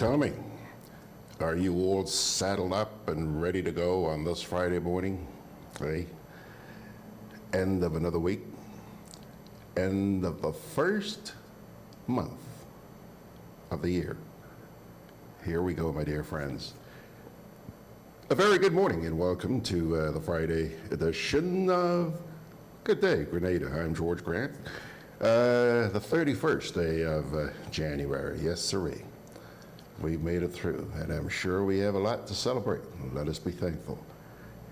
Tell me, are you all saddled up and ready to go on this Friday morning? Hey, end of another week, end of the first month of the year. Here we go, my dear friends. A very good morning and welcome to the Friday edition of Good Day, Grenada. I'm George Grant. The 31st day of January, yes sirree. We've made it through, and I'm sure we have a lot to celebrate. Let us be thankful.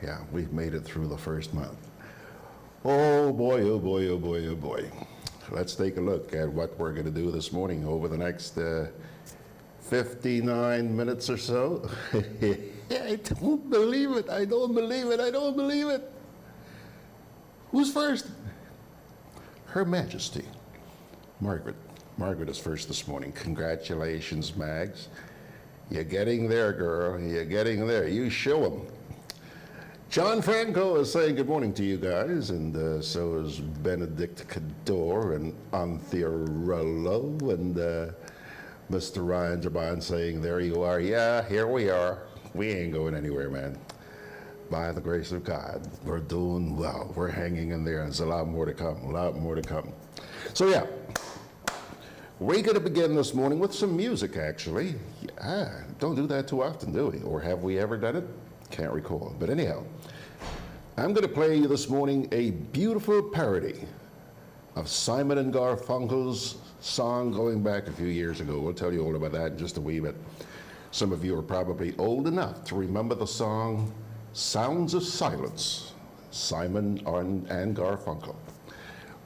Yeah, we've made it through the first month. Oh boy, oh boy, oh boy, oh boy. Let's take a look at what we're going to do this morning over the next 59 minutes or so. I don't believe it, I don't believe it, I don't believe it. Who's first? Her Majesty, Margaret. Margaret is first this morning. Congratulations, Mags. You're getting there, girl. You're getting there. You show them. John Franco is saying good morning to you guys, and so is Benedict Cador and Anthea Rollo, and Mr. Ryan Jabon saying, there you are. Yeah, here we are. We ain't going anywhere, man. By the grace of God, we're doing well. We're hanging in there. There's a lot more to come, a lot more to come. So yeah, we're going to begin this morning with some music, actually. Yeah, don't do that too often, do we? Or have we ever done it? Can't recall. But anyhow, I'm going to play you this morning a beautiful parody of Simon and Garfunkel's song going back a few years ago. We'll tell you all about that in just a wee bit. Some of you are probably old enough to remember the song Sounds of Silence, Simon and Garfunkel.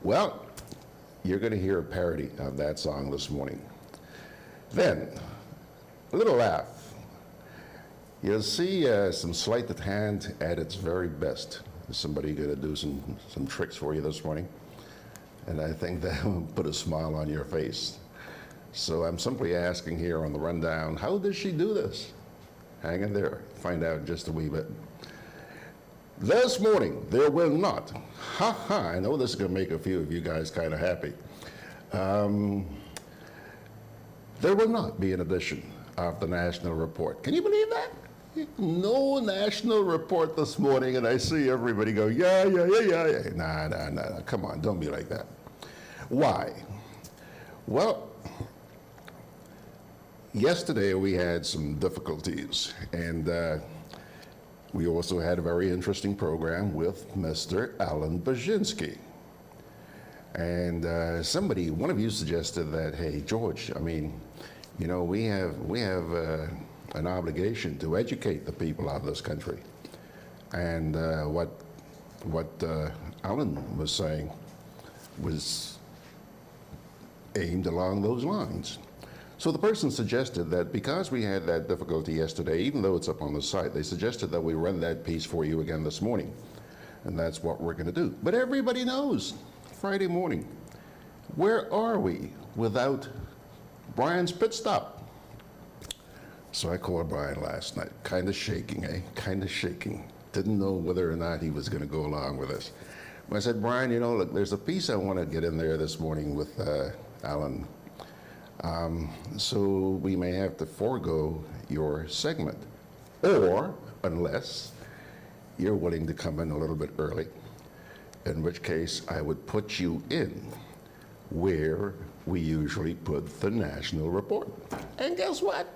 Well, you're going to hear a parody of that song this morning. Then, a little laugh. You'll see some sleight of hand at its very best. Is somebody going to do some tricks for you this morning? And I think that will put a smile on your face. So I'm simply asking here on the rundown, how does she do this? Hang in there, find out in just a wee bit. This morning, there will not, I know this is going to make a few of you guys kind of happy. There will not be an edition of the National Report. Can you believe that? No National Report this morning, and I see everybody go, yeah. Nah, come on, don't be like that. Why? Well, yesterday we had some difficulties, and we also had a very interesting program with Mr. Allan Baczynski. And one of you suggested that, hey, George, I mean, you know, we have an obligation to educate the people of this country. And what Allan was saying was aimed along those lines. So the person suggested that because we had that difficulty yesterday, even though it's up on the site, they suggested that we run that piece for you again this morning. And that's what we're going to do. But everybody knows, Friday morning, where are we without Brian's pit stop? So I called Brian last night, kind of shaking, kind of shaking. Didn't know whether or not he was going to go along with us. I said, Brian, you know, look, there's a piece I want to get in there this morning with Allan. So we may have to forego your segment, or unless you're willing to come in a little bit early, in which case I would put you in where we usually put the National Report. And guess what?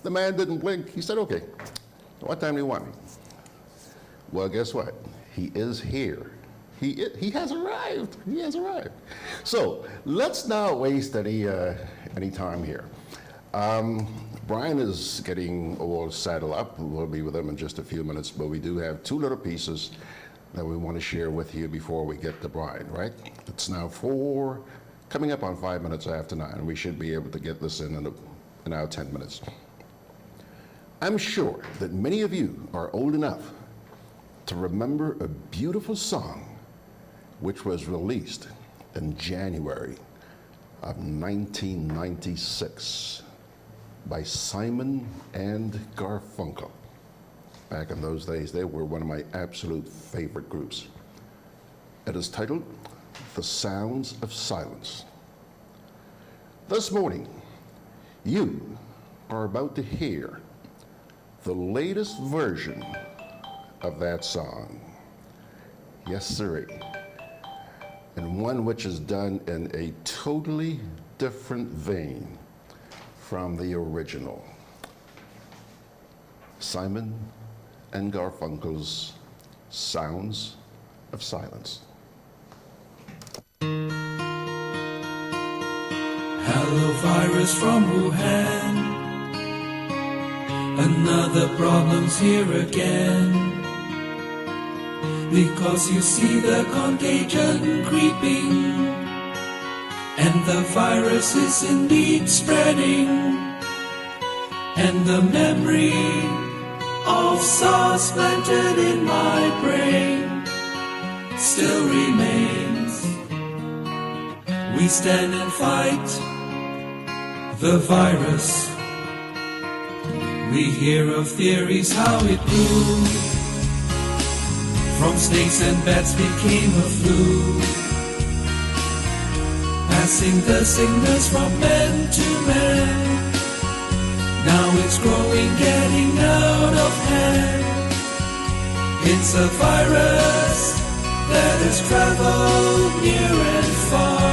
The man didn't blink. He said, okay, what time do you want me? Well, guess what? He is here. He has arrived. He has arrived. So let's not waste any time here. Brian is getting all saddled up. We'll be with him in just a few minutes, but we do have two little pieces that we want to share with you before we get to Brian, right? It's now coming up on 5 minutes after 9. We should be able to get this in about 10 minutes. I'm sure that many of you are old enough to remember a beautiful song which was released in January of 1996 by Simon and Garfunkel. Back in those days, they were one of my absolute favorite groups. It is titled The Sounds of Silence. This morning, you are about to hear the latest version of that song. Yes, sirree. And one which is done in a totally different vein from the original. Simon and Garfunkel's Sounds of Silence. Hello, virus from Wuhan. Another problem's here again. Because you see the contagion creeping, and the virus is indeed spreading, and the memory of SARS planted in my brain still remains. We stand and fight the virus. We hear of theories how it grew. From snakes and bats became a flu, passing the sickness from man to man. Now it's growing, getting out of hand. It's a virus that has traveled near and far.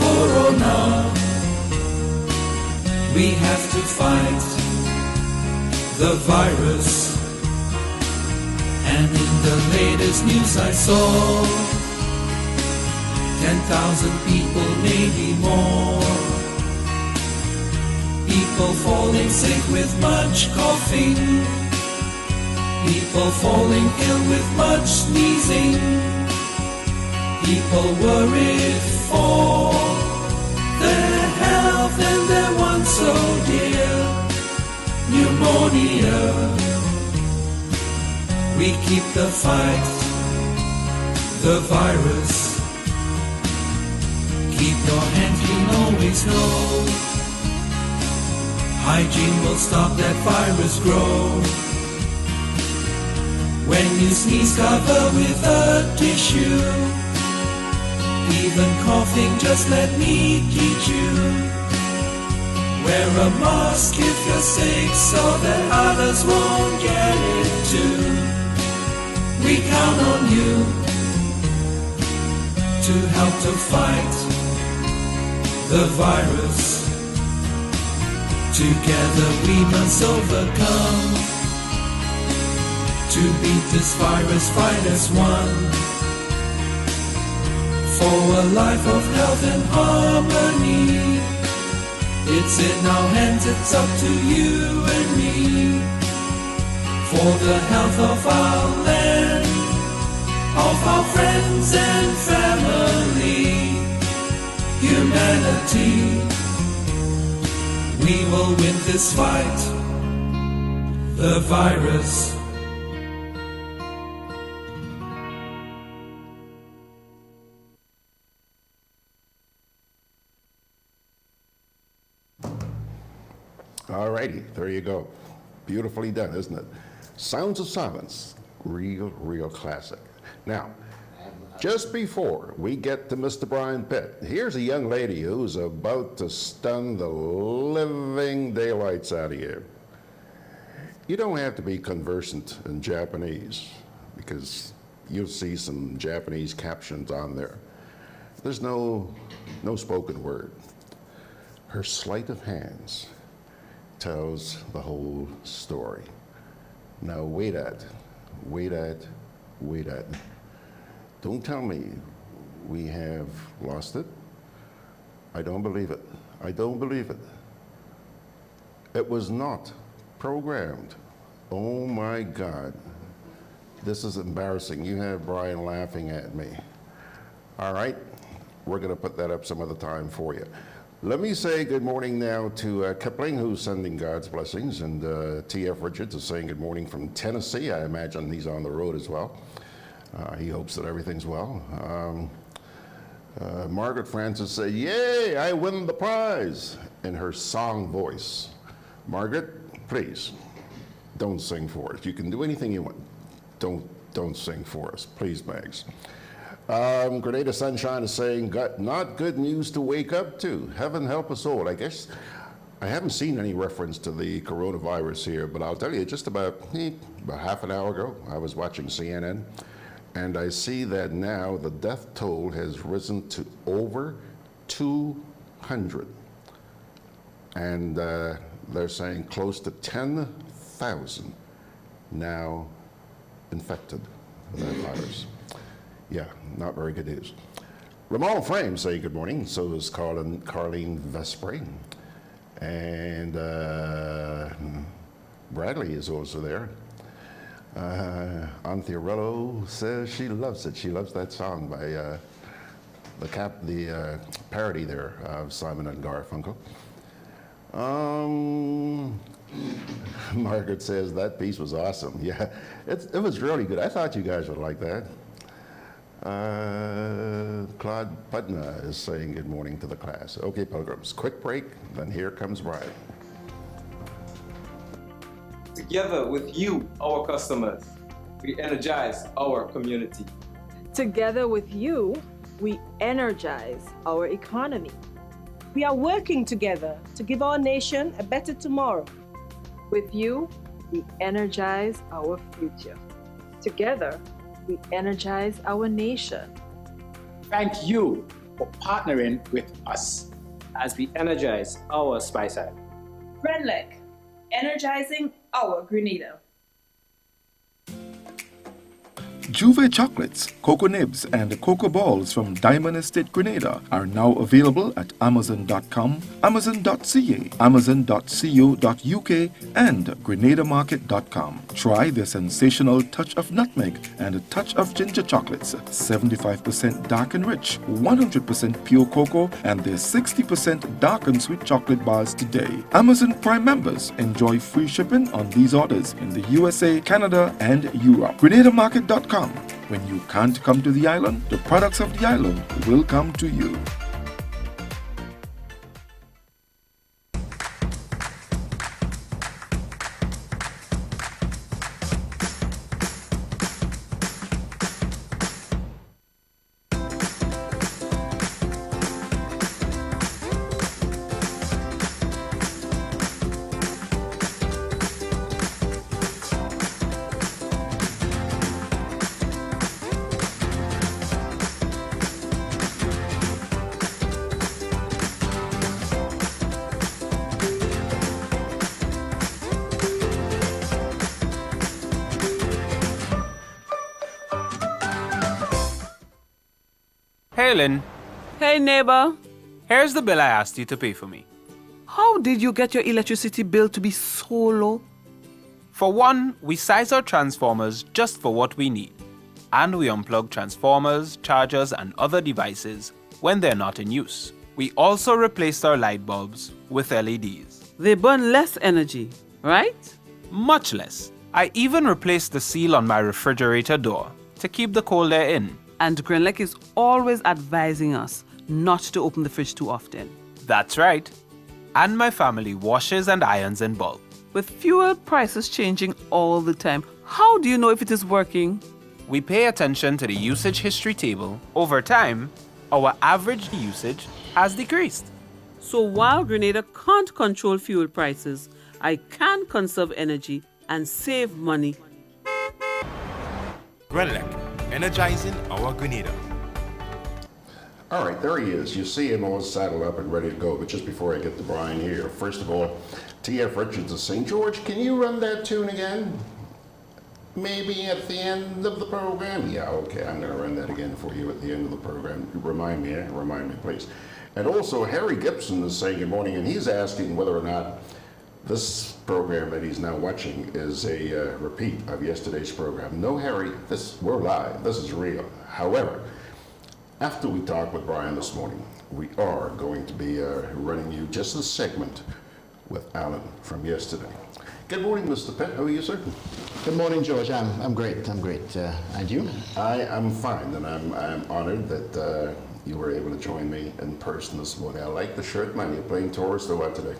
Corona, we have to fight the virus. And in the latest news I saw 10,000 people, maybe more. People falling sick with much coughing. People falling ill with much sneezing. People worried for their health and their one so dear, pneumonia. We keep the fight, the virus. Keep your hands clean, always know. Hygiene will stop that virus grow. When you sneeze, cover with a tissue. Even coughing, just let me teach you. Wear a mask if you're sick so that others won't get it too. We count on you to help to fight the virus. Together we must overcome. To beat this virus, fight as one. For a life of health and harmony. It's in our hands, it's up to you and me. For the health of our land, of our friends and family, humanity, we will win this fight, the virus. All righty, there you go. Beautifully done, isn't it? Sounds of Silence, real classic. Now, just before we get to Mr. Brian Pitt, here's a young lady who's about to stun the living daylights out of you. You don't have to be conversant in Japanese because you'll see some Japanese captions on there. There's no spoken word. Her sleight of hands tells the whole story. Now wait at. Don't tell me we have lost it. I don't believe it. It was not programmed. Oh my God. This is embarrassing. You have Brian laughing at me. All right, we're gonna put that up some other time for you. Let me say good morning now to Kipling, who's sending God's blessings, and T.F. Richards is saying good morning from Tennessee. I imagine he's on the road as well. He hopes that everything's well. Margaret Francis said, "Yay, I win the prize," in her song voice. Margaret, please, don't sing for us. You can do anything you want. Don't sing for us, please, Mags. Grenada Sunshine is saying, not good news to wake up to. Heaven help us all. I guess I haven't seen any reference to the coronavirus here, but I'll tell you, just about half an hour ago, I was watching CNN, and I see that now the death toll has risen to over 200. And they're saying close to 10,000 now infected with that virus. Yeah, not very good news. Ramon Frame saying good morning. So is Carlene Vespre. And Bradley is also there. Anthorello says she loves it. She loves that song by the parody there of Simon and Garfunkel. Margaret says that piece was awesome. Yeah, it was really good. I thought you guys would like that. Claude Putna is saying good morning to the class. Okay, Pilgrims, quick break, then here comes Brian. Together with you, our customers, we energize our community. Together with you, we energize our economy. We are working together to give our nation a better tomorrow. With you, we energize our future. Together, we energize our nation. Thank you for partnering with us As we energize our Spice Island. Grenlec, energizing our Grenada. Juve chocolates, cocoa nibs, and cocoa balls from Diamond Estate Grenada are now available at Amazon.com, Amazon.ca, Amazon.co.uk, and GrenadaMarket.com. Try the sensational touch of nutmeg and a touch of ginger chocolates, 75% dark and rich, 100% pure cocoa, and their 60% dark and sweet chocolate bars today. Amazon Prime members enjoy free shipping on these orders in the USA, Canada, and Europe. GrenadaMarket.com. When you can't come to the island, the products of the island will come to you. Hey, Lynn. Hey, neighbor. Here's the bill I asked you to pay for me. How did you get your electricity bill to be so low? For one, we size our transformers just for what we need. And we unplug transformers, chargers, and other devices when they're not in use. We also replaced our light bulbs with LEDs. They burn less energy, right? Much less. I even replaced the seal on my refrigerator door to keep the cold air in. And Grenlec is always advising us not to open the fridge too often. That's right. And my family washes and irons in bulk. With fuel prices changing all the time, how do you know if it is working? We pay attention to the usage history table. Over time, our average usage has decreased. So while Grenada can't control fuel prices, I can conserve energy and save money. Grenlec, energizing our Grenada. All right, there he is. You see him all saddled up and ready to go. But just before I get to Brian here, first of all, T.F. Richards of St. George, can you run that tune again? Maybe at the end of the program? Yeah, okay, I'm going to run that again for you at the end of the program. Remind me, please. And also, Harry Gibson is saying good morning, and he's asking whether or not this program that he's now watching is a repeat of yesterday's program. No, Harry, we're live. This is real. However, after we talk with Brian this morning, we are going to be running you just a segment with Allan from yesterday. Good morning, Mr. Pitt. How are you, sir? Good morning, George. I'm great. And you? I am fine, and I'm honored that you were able to join me in person this morning. I like the shirt, man. You're playing tourist or what today?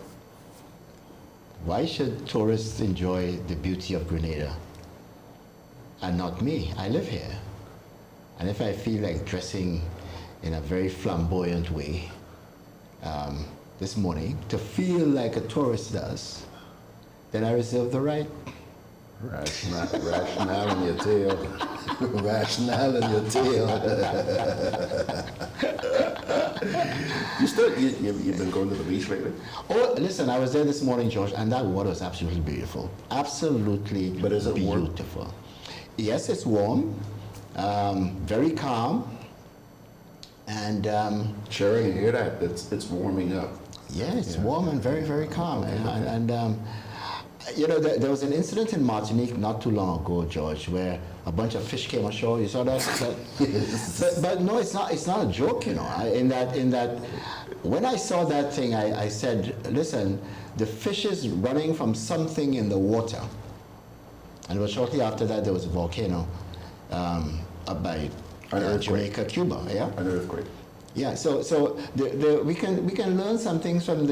Why should tourists enjoy the beauty of Grenada and not me? I live here. And if I feel like dressing in a very flamboyant way, this morning to feel like a tourist does, then I reserve the right. Rationale in your tail. Rationale in your tail. You've been going to the beach lately? Oh, listen, I was there this morning, George, and that water was absolutely beautiful. Absolutely But is it warm? beautiful. Yes, it's warm, very calm, and Sherry, you hear that? It's warming up. yeah, it's warm and very, very calm. And you know, there was an incident in Martinique not too long ago, George, where a bunch of fish came ashore. You saw that? But no, it's not a joke, you know. In that, when I saw that thing, I said, listen, the fish is running from something in the water. And it was shortly after that there was a volcano up by Jamaica, Cuba. Yeah, An earthquake. yeah. So we can learn some things from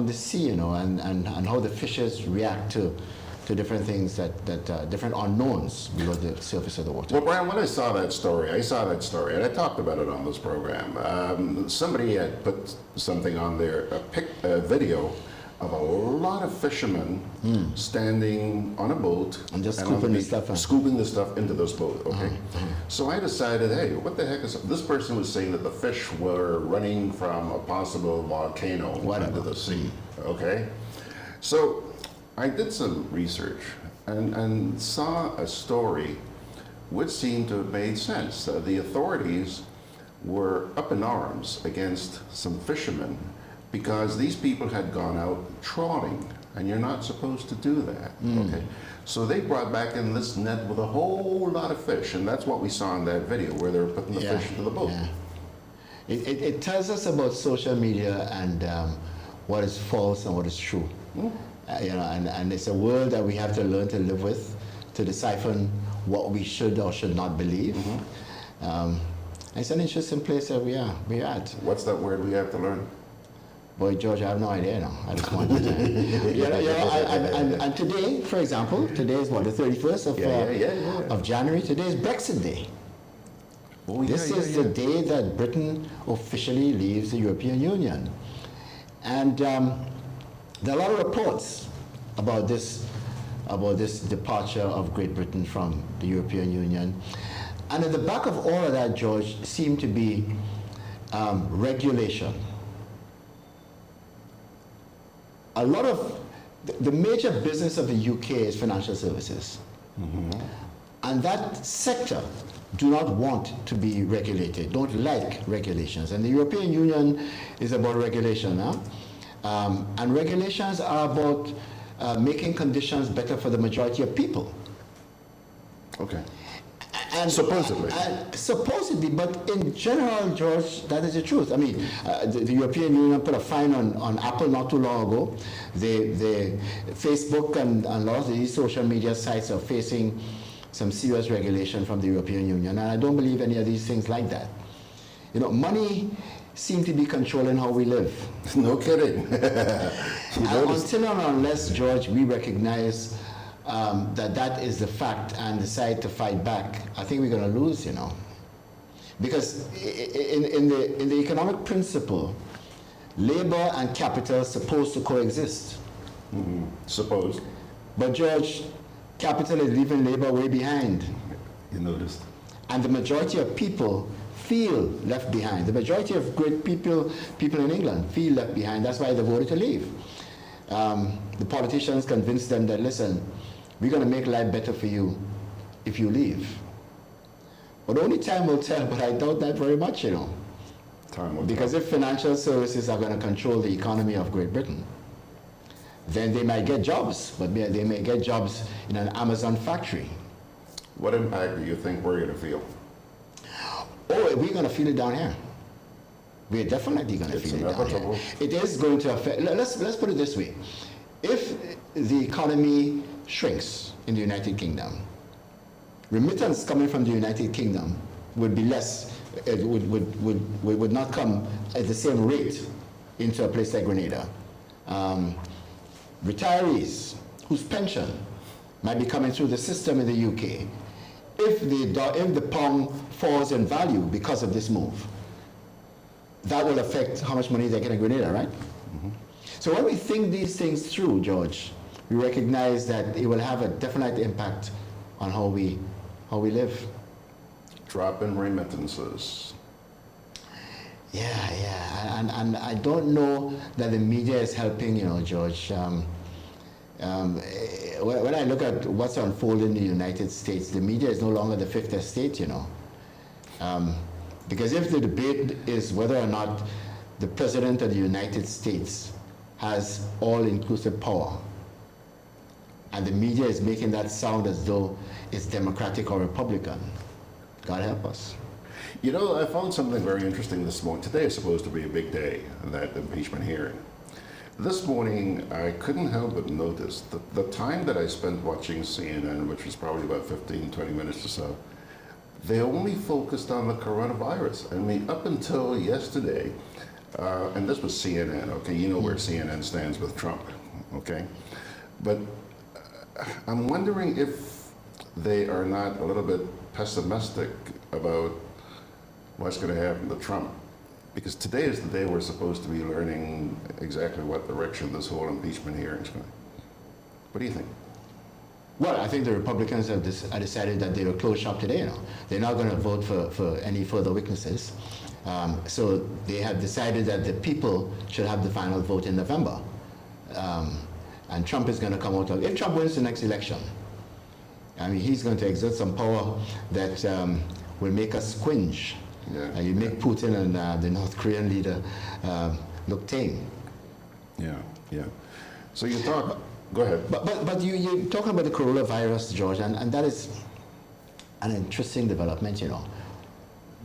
the sea, you know, and how the fishes react to different things that different unknowns below the surface of the water. Well, Brian, when I saw that story, and I talked about it on this program. Somebody had put something on there, a video of a lot of fishermen standing on a boat And just scooping the stuff out. scooping the stuff into this boat. Okay, so I decided, hey, what the heck is this? Person was saying that the fish were running from a possible volcano into the sea. Okay, so I did some research and saw a story which seemed to have made sense. The authorities were up in arms against some fishermen because these people had gone out trawling, and you're not supposed to do that. Okay, so they brought back in this net with a whole lot of fish, and that's what we saw in that video where they were putting the fish into the boat. Yeah. It tells us about social media and what is false and what is true. You know, and it's a world that we have to learn to live with, to decipher what we should or should not believe. It's an interesting place that we're at. What's that word we have to learn? Boy, George, I have no idea now at this point in time. And today, for example, today is what, the 31st of January. Today is Brexit Day. This is the day that Britain officially leaves the European Union. And there are a lot of reports about this departure of Great Britain from the European Union. And at the back of all of that, George, seemed to be regulation. A lot of the major business of the UK is financial services. And that sector do not want to be regulated, don't like regulations. And the European Union is about regulation. And regulations are about making conditions better for the majority of people. Okay. And supposedly. Supposedly, but in general, George, that is the truth. I mean, the European Union put a fine on Apple not too long ago. The Facebook and a lot of these social media sites are facing some serious regulation from the European Union, and I don't believe any of these things like that. You know, money seems to be controlling how we live. No kidding. Until and unless, George, we recognize that is the fact and decide to fight back, I think we're going to lose, you know. Because in the economic principle, labor and capital are supposed to coexist. Suppose. But George, capital is leaving labor way behind. You noticed. And the majority of people feel left behind. The majority of great people in England feel left behind. That's why they voted to leave. The politicians convinced them that, listen, we're going to make life better for you if you leave. But only time will tell, but I doubt that very much, you know. Time will because tell. if financial services are going to control the economy of Great Britain, then they might get jobs, but they may get jobs in an Amazon factory. What impact do you think we're going to feel? Oh, we're going to feel it down here. We're definitely going to feel it down here. It is going to affect, let's put it this way. If the economy shrinks in the United Kingdom, remittance coming from the United Kingdom would be less, it would not come at the same rate into a place like Grenada. Retirees whose pension might be coming through the system in the UK, if the pound falls in value because of this move, that will affect how much money they get in Grenada, right? So when we think these things through, George, we recognize that it will have a definite impact on how we live. Drop in remittances. Yeah, and I don't know that the media is helping, George. When I look at what's unfolding in the United States, the media is no longer the fifth estate, because if the debate is whether or not the President of the United States has all-inclusive power, and the media is making that sound as though it's Democratic or Republican, God help us. I found something very interesting this morning. Today is supposed to be a big day, that impeachment hearing. This morning, I couldn't help but notice that the time that I spent watching CNN, which was probably about 15, 20 minutes or so, they only focused on the coronavirus. I mean, up until yesterday, and this was CNN, okay? You know where CNN stands with Trump, okay? But I'm wondering if they are not a little bit pessimistic about what's going to happen to Trump. Because today is the day we're supposed to be learning exactly what direction this whole impeachment hearing is going. What do you think? Well, I think the Republicans have decided that they will close shop today. They're not going to vote for any further witnesses. So they have decided that the people should have the final vote in November. And Trump is going to come out if Trump wins the next election, I mean, he's going to exert some power that will make us squinch. Yeah. You make Putin and the North Korean leader look tame. Yeah. So you talk. Go ahead. But you're talking about the coronavirus, George, and that is an interesting development,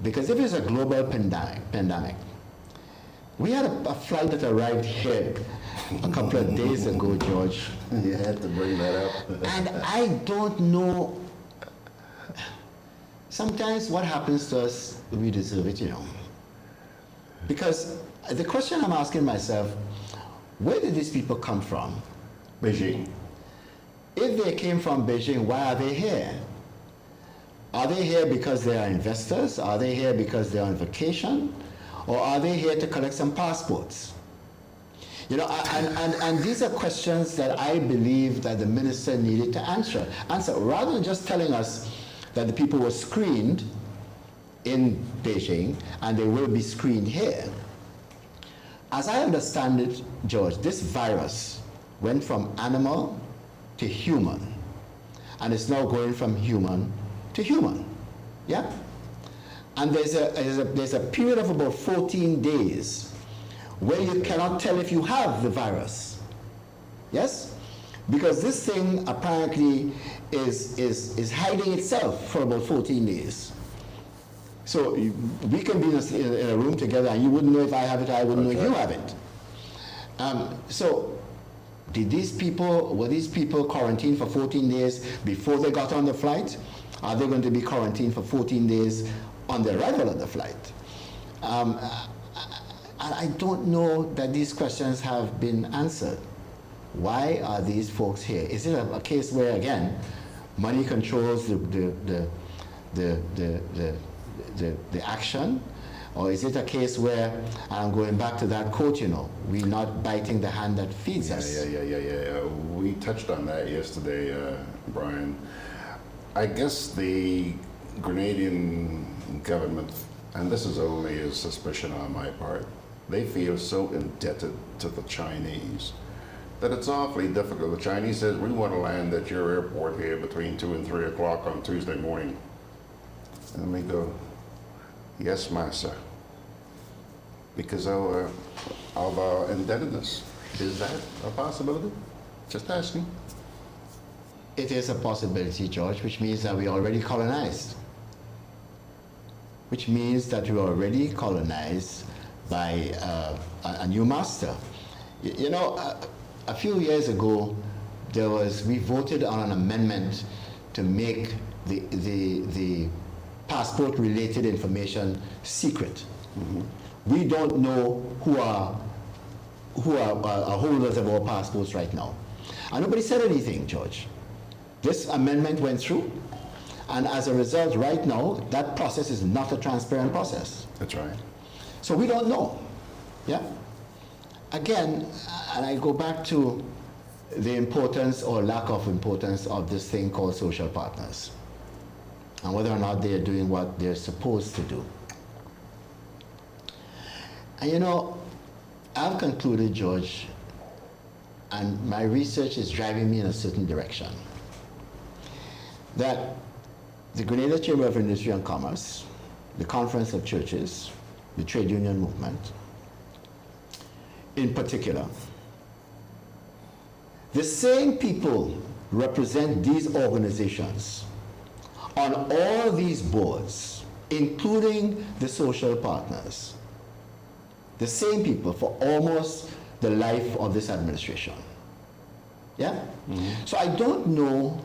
because if it's a global pandemic, we had a flight that arrived here a couple of days ago, George. You had to bring that up. And I don't know. Sometimes what happens to us, we deserve it, Because the question I'm asking myself, where did these people come from? Beijing. If they came from Beijing, why are they here? Are they here because they are investors? Are they here because they're on vacation? Or are they here to collect some passports? And these are questions that I believe that the minister needed to answer, rather than just telling us that the people were screened in Beijing and they will be screened here. As I understand it, George, this virus went from animal to human, and it's now going from human to human. Yeah? And there's a period of about 14 days where you cannot tell if you have the virus. Yes? Because this thing apparently is hiding itself for about 14 days. So we can be in a room together and you wouldn't know if I have it, I wouldn't know if you have it. So were these people quarantined for 14 days before they got on the flight? Are they going to be quarantined for 14 days on the arrival of the flight? I don't know that these questions have been answered. Why are these folks here? Is it a case where, again, money controls the action? Or is it a case where, I'm going back to that quote, we're not biting the hand that feeds us? Yeah. We touched on that yesterday, Brian. I guess the Grenadian government, and this is only a suspicion on my part, they feel so indebted to the Chinese that it's awfully difficult. The Chinese says, we want to land at your airport here between 2 and 3 o'clock on Tuesday morning. And we go, yes, master. Because of our indebtedness. Is that a possibility? Just asking. It is a possibility, George, which means that we already colonized. Which means that we already colonized by a new master. A few years ago, we voted on an amendment to make the passport-related information secret. Mm-hmm. We don't know who are holders of our passports right now. And nobody said anything, George. This amendment went through, and as a result, right now, that process is not a transparent process. That's right. So we don't know, yeah? again, and I go back to the importance or lack of importance of this thing called social partners, and whether or not they are doing what they're supposed to do. And you know, I've concluded, George, and my research is driving me in a certain direction, that the Grenada Chamber of Industry and Commerce, the Conference of Churches, the trade union movement, in particular, the same people represent these organizations on all these boards, including the social partners. The same people for almost the life of this administration. Yeah? Mm-hmm. So I don't know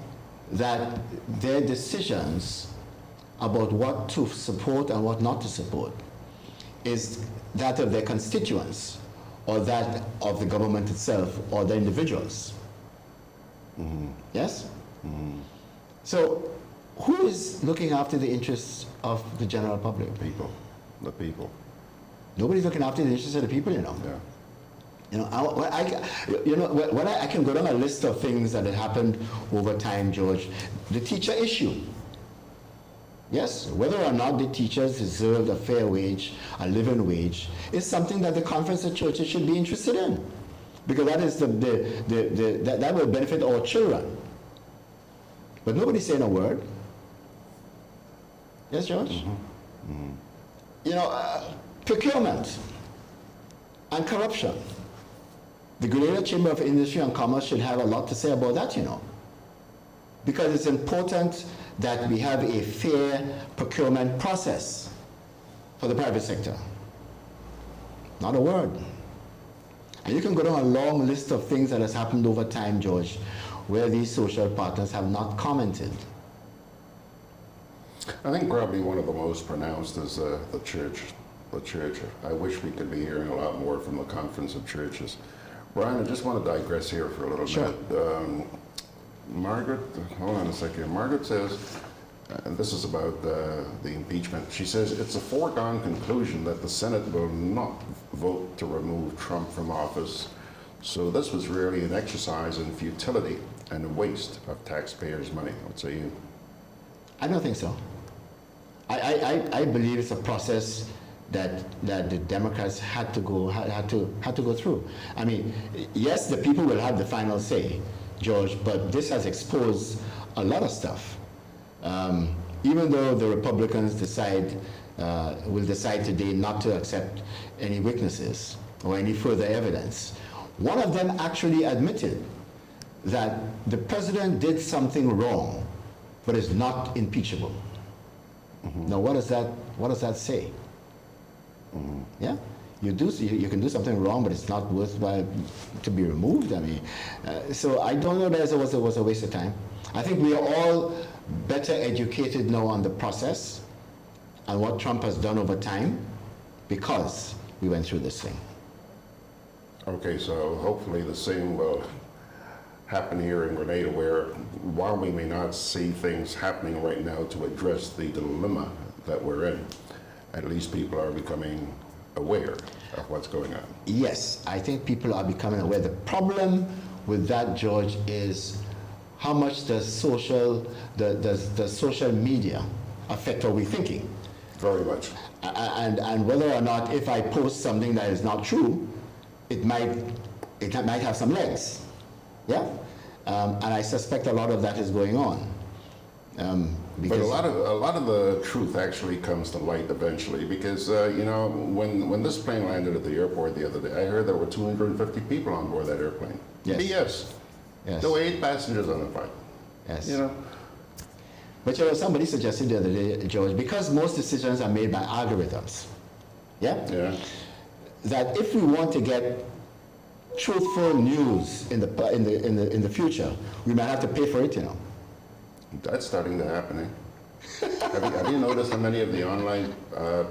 that their decisions about what to support and what not to support is that of their constituents or that of the government itself or the individuals. Mm-hmm. Yes? Mm-hmm. So who is looking after the interests of the general public? The people. Nobody's looking after the interests of the people, you know. Yeah. You know, I can go down a list of things that had happened over time, George. The teacher issue. Yes, whether or not the teachers deserved a fair wage, a living wage, is something that the Conference of Churches should be interested in, because that is that will benefit our children. But nobody's saying a word. Yes, George. Mm-hmm. Mm-hmm. You know, procurement and corruption. The Grenada Chamber of Industry and Commerce should have a lot to say about that, you know, because it's important that we have a fair procurement process for the private sector. Not a word. And you can go down a long list of things that has happened over time, George, where these social partners have not commented. I think probably one of the most pronounced is the church. The church. I wish we could be hearing a lot more from the Conference of Churches. Brian, I just want to digress here for a little minute. Margaret, hold on a second. Margaret says, and this is about the impeachment, she says, it's a foregone conclusion that the Senate will not vote to remove Trump from office. So this was really an exercise in futility and a waste of taxpayers' money. What say you? I don't think so. I believe it's a process that the Democrats had to go through. I mean, yes, the people will have the final say, George, but this has exposed a lot of stuff. Even though the Republicans will decide today not to accept any witnesses or any further evidence, one of them actually admitted that the president did something wrong, but is not impeachable. Mm-hmm. Now, what does that say? Mm-hmm. Yeah, you can do something wrong, but it's not worthwhile to be removed. I mean, so I don't know that it was a waste of time. I think we are all better educated now on the process and what Trump has done over time because we went through this thing. Okay, so hopefully the same will happen here in Grenada, where while we may not see things happening right now to address the dilemma that we're in, at least people are becoming aware of what's going on. Yes, I think people are becoming aware. The problem with that, George, is how much does social media affect our thinking? Very much. And whether or not if I post something that is not true, it might have some legs. Yeah? And I suspect a lot of that is going on. But a lot of the truth actually comes to light eventually, because you know, when this plane landed at the airport the other day, I heard there were 250 people on board that airplane. Yes. BS. Yes. There were 8 passengers on the flight. Yes. You know. But you know, somebody suggested the other day, George, because most decisions are made by algorithms. Yeah. Yeah. That if we want to get truthful news in the future, we might have to pay for it, you know. That's starting to happen, eh? have you noticed how many of the online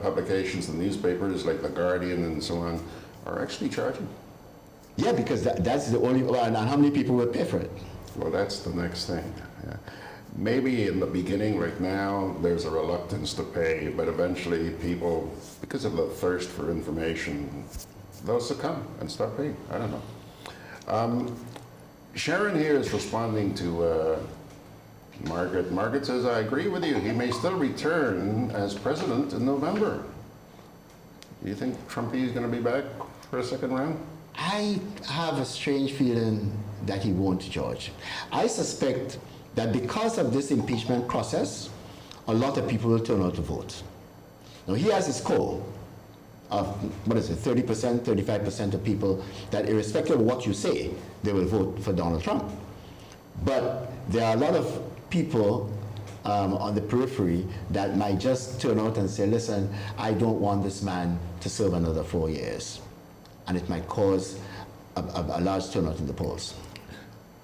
publications and newspapers like The Guardian and so on are actually charging? Yeah, because that's the only, and how many people will pay for it? Well, that's the next thing. Yeah. Maybe in the beginning, right now, there's a reluctance to pay, but eventually people, because of the thirst for information, they'll succumb and start paying. I don't know. Sharon here is responding to Margaret. Margaret says, I agree with you. He may still return as president in November. Do you think Trumpy is going to be back for a second round? I have a strange feeling that he won't, George. I suspect that because of this impeachment process, a lot of people will turn out to vote. Now, he has a score of, 30%, 35% of people that irrespective of what you say, they will vote for Donald Trump. But there are a lot of people on the periphery that might just turn out and say, listen, I don't want this man to serve another 4 years. And it might cause a large turnout in the polls.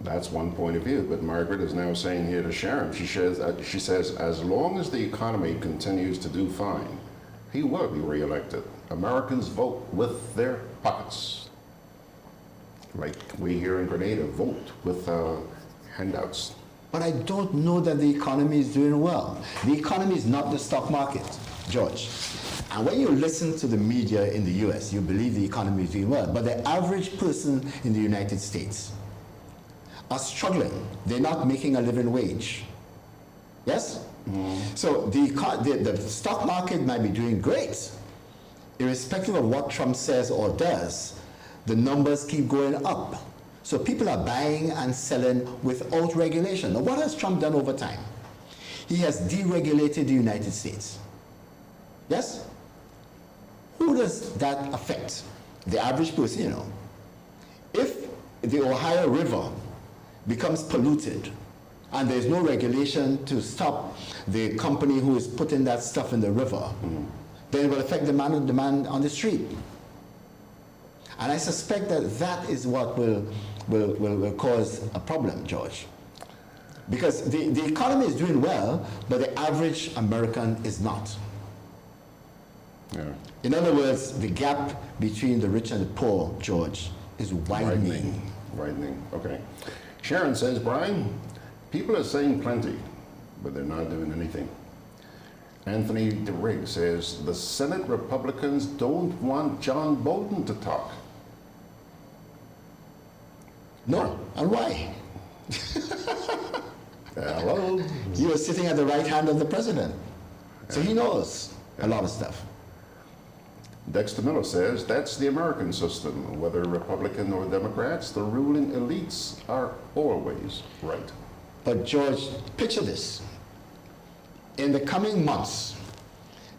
That's one point of view, but Margaret is now saying here to Sharon, she says, as long as the economy continues to do fine, he will be reelected. Americans vote with their pockets. Like we here in Grenada vote with handouts. But I don't know that the economy is doing well. The economy is not the stock market, George. And when you listen to the media in the US, you believe the economy is doing well. But the average person in the United States are struggling. They're not making a living wage. Yes? So the stock market might be doing great. Irrespective of what Trump says or does, the numbers keep going up. So people are buying and selling without regulation. Now, what has Trump done over time? He has deregulated the United States. Yes? Who does that affect? The average person, you know. If the Ohio River becomes polluted and there's no regulation to stop the company who is putting that stuff in the river, then it will affect the demand on the street. And I suspect that that is what will cause a problem, George. Because the economy is doing well, but the average American is not. Yeah. In other words, the gap between the rich and the poor, George, is widening. Widening, okay. Sharon says, Brian, people are saying plenty, but they're not doing anything. Anthony DeRigg says, the Senate Republicans don't want John Bolton to talk. No, and why? Hello? He was sitting at the right hand of the president. So he knows a lot of stuff. Dexter Miller says, that's the American system. Whether Republican or Democrats, the ruling elites are always right. But George, picture this. In the coming months,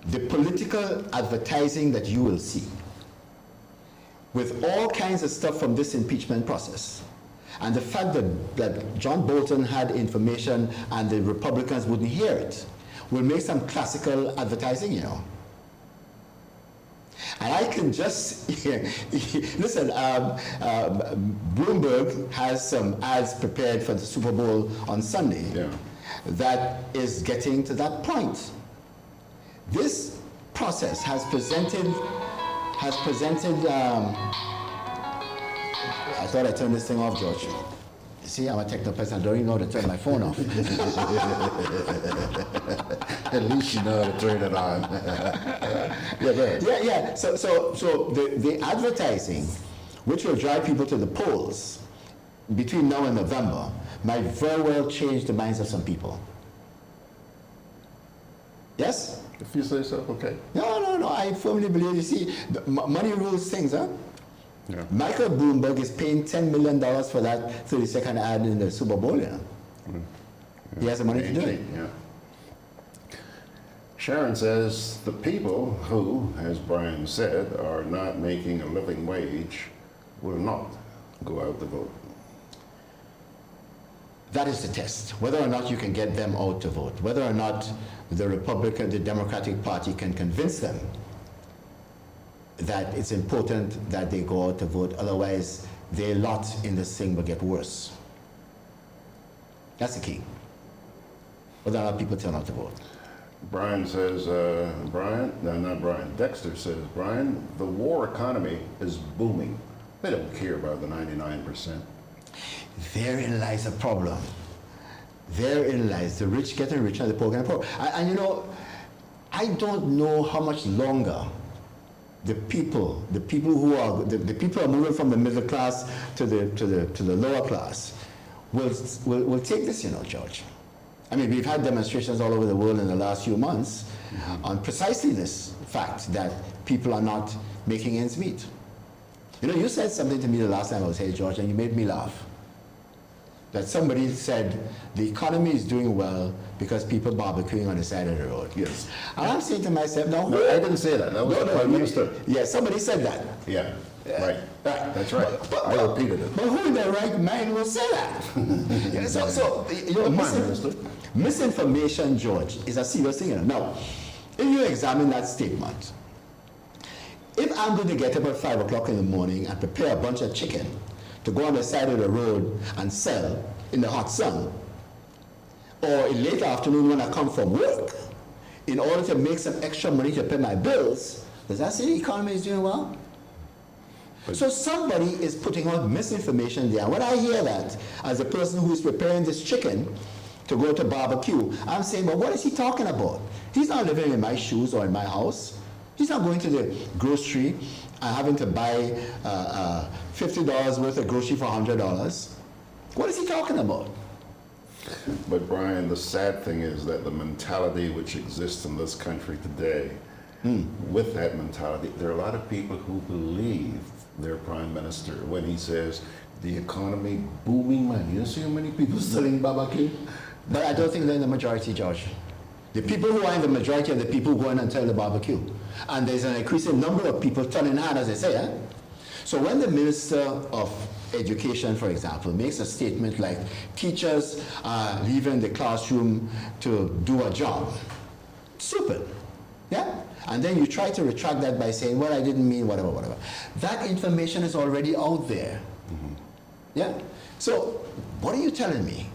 the political advertising that you will see, with all kinds of stuff from this impeachment process, and the fact that John Bolton had information and the Republicans wouldn't hear it, will make some classical advertising, you know. And I can just, listen, Bloomberg has some ads prepared for the Super Bowl on Sunday that is getting to that point. This process has presented, I thought I turned this thing off, George. You see, I'm a techno person, I don't even know how to turn my phone off. At least you know how to turn it on. Yeah. So the advertising, which will drive people to the polls between now and November, might very well change the minds of some people. Yes? If you say so, okay. No, I firmly believe, you see, money rules things, huh? Yeah. Michael Bloomberg is paying $10 million for that 30-second ad in the Super Bowl, you know? Yeah. He has the money to do it. Yeah. Sharon says, the people who, as Brian said, are not making a living wage will not go out to vote. That is the test, whether or not you can get them out to vote, whether or not the Democratic Party can convince them that it's important that they go out to vote, otherwise their lot in this thing will get worse. That's the key. Whether or not people turn out to vote. Brian says, Dexter says, Brian, the war economy is booming. They don't care about the 99%. Therein lies a problem. Therein lies the rich getting richer and the poor getting poorer. And you know, I don't know how much longer the people who are the people are moving from the middle class to the lower class will take this, George. I mean, we've had demonstrations all over the world in the last few months on precisely this fact that people are not making ends meet. You said something to me the last time I was here, George, and you made me laugh. That somebody said the economy is doing well because people barbecuing on the side of the road. Yes. And I'm saying to myself, no, I didn't say that. That was the Prime Minister. Yeah, somebody said that. Yeah, right. That's right. I repeated it. But who in their right mind will say that? Misinformation, George, is a serious thing. Now, if you examine that statement, if I'm going to get up at 5 o'clock in the morning and prepare a bunch of chicken to go on the side of the road and sell in the hot sun, or in late afternoon when I come from work, in order to make some extra money to pay my bills, does that say the economy is doing well? So somebody is putting out misinformation there. When I hear that, as a person who is preparing this chicken to go to barbecue, I'm saying, well, what is he talking about? He's not living in my shoes or in my house. He's not going to the grocery and having to buy $50 worth of grocery for $100. What is he talking about? But Brian, the sad thing is that the mentality which exists in this country today, with that mentality, there are a lot of people who believe their Prime Minister when he says the economy booming, man. You see how many people selling barbecue? But I don't think they're in the majority, George. The people who are in the majority are the people who go in and tell the barbecue. And there's an increasing number of people turning hand, as they say. Eh? So when the Minister of Education, for example, makes a statement like teachers are leaving the classroom to do a job, stupid, yeah? And then you try to retract that by saying, well, I didn't mean whatever, whatever. That information is already out there, yeah? So what are you telling me?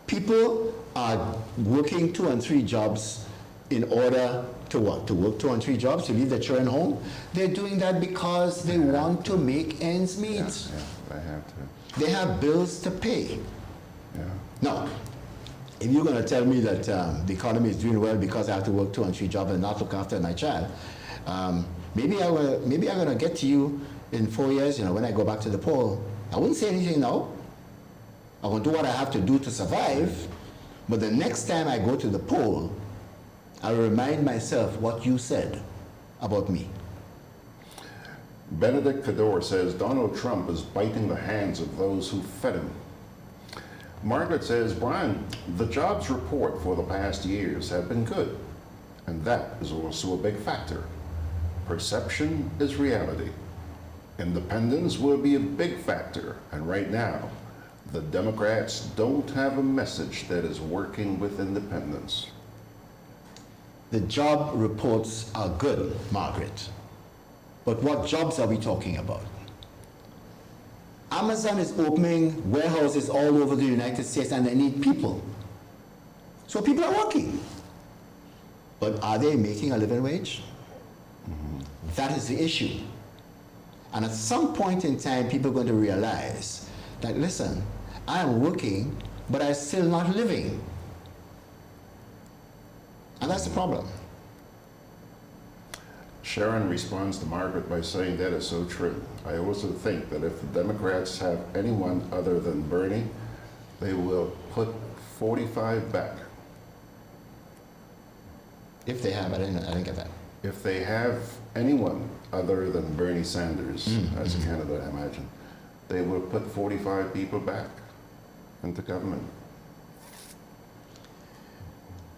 People are working 2 and 3 jobs in order to what? To work 2 and 3 jobs, to leave their children home? They're doing that because they want to make ends meet. Yeah, they have to. They have bills to pay. Yeah. Now, if you're going to tell me that the economy is doing well because I have to work 2 and 3 jobs and not look after my child, maybe I'm going to get to you in 4 years, when I go back to the poll. I wouldn't say anything now. I will do what I have to do to survive, but the next time I go to the poll, I'll remind myself what you said about me. Benedict Fedor says Donald Trump is biting the hands of those who fed him. Margaret says, Brian, the jobs report for the past years have been good, and that is also a big factor. Perception is reality. Independence will be a big factor, and right now, the Democrats don't have a message that is working with independence. The job reports are good, Margaret. But what jobs are we talking about? Amazon is opening warehouses all over the United States and they need people. So people are working. But are they making a living wage? That is the issue. And at some point in time, people are going to realize that, listen, I am working, but I'm still not living. And that's the problem. Sharon responds to Margaret by saying that is so true. I also think that if the Democrats have anyone other than Bernie, they will put 45 back. If they have, I didn't get that. If they have anyone other than Bernie Sanders as a candidate, I imagine, they will put 45 people back into government.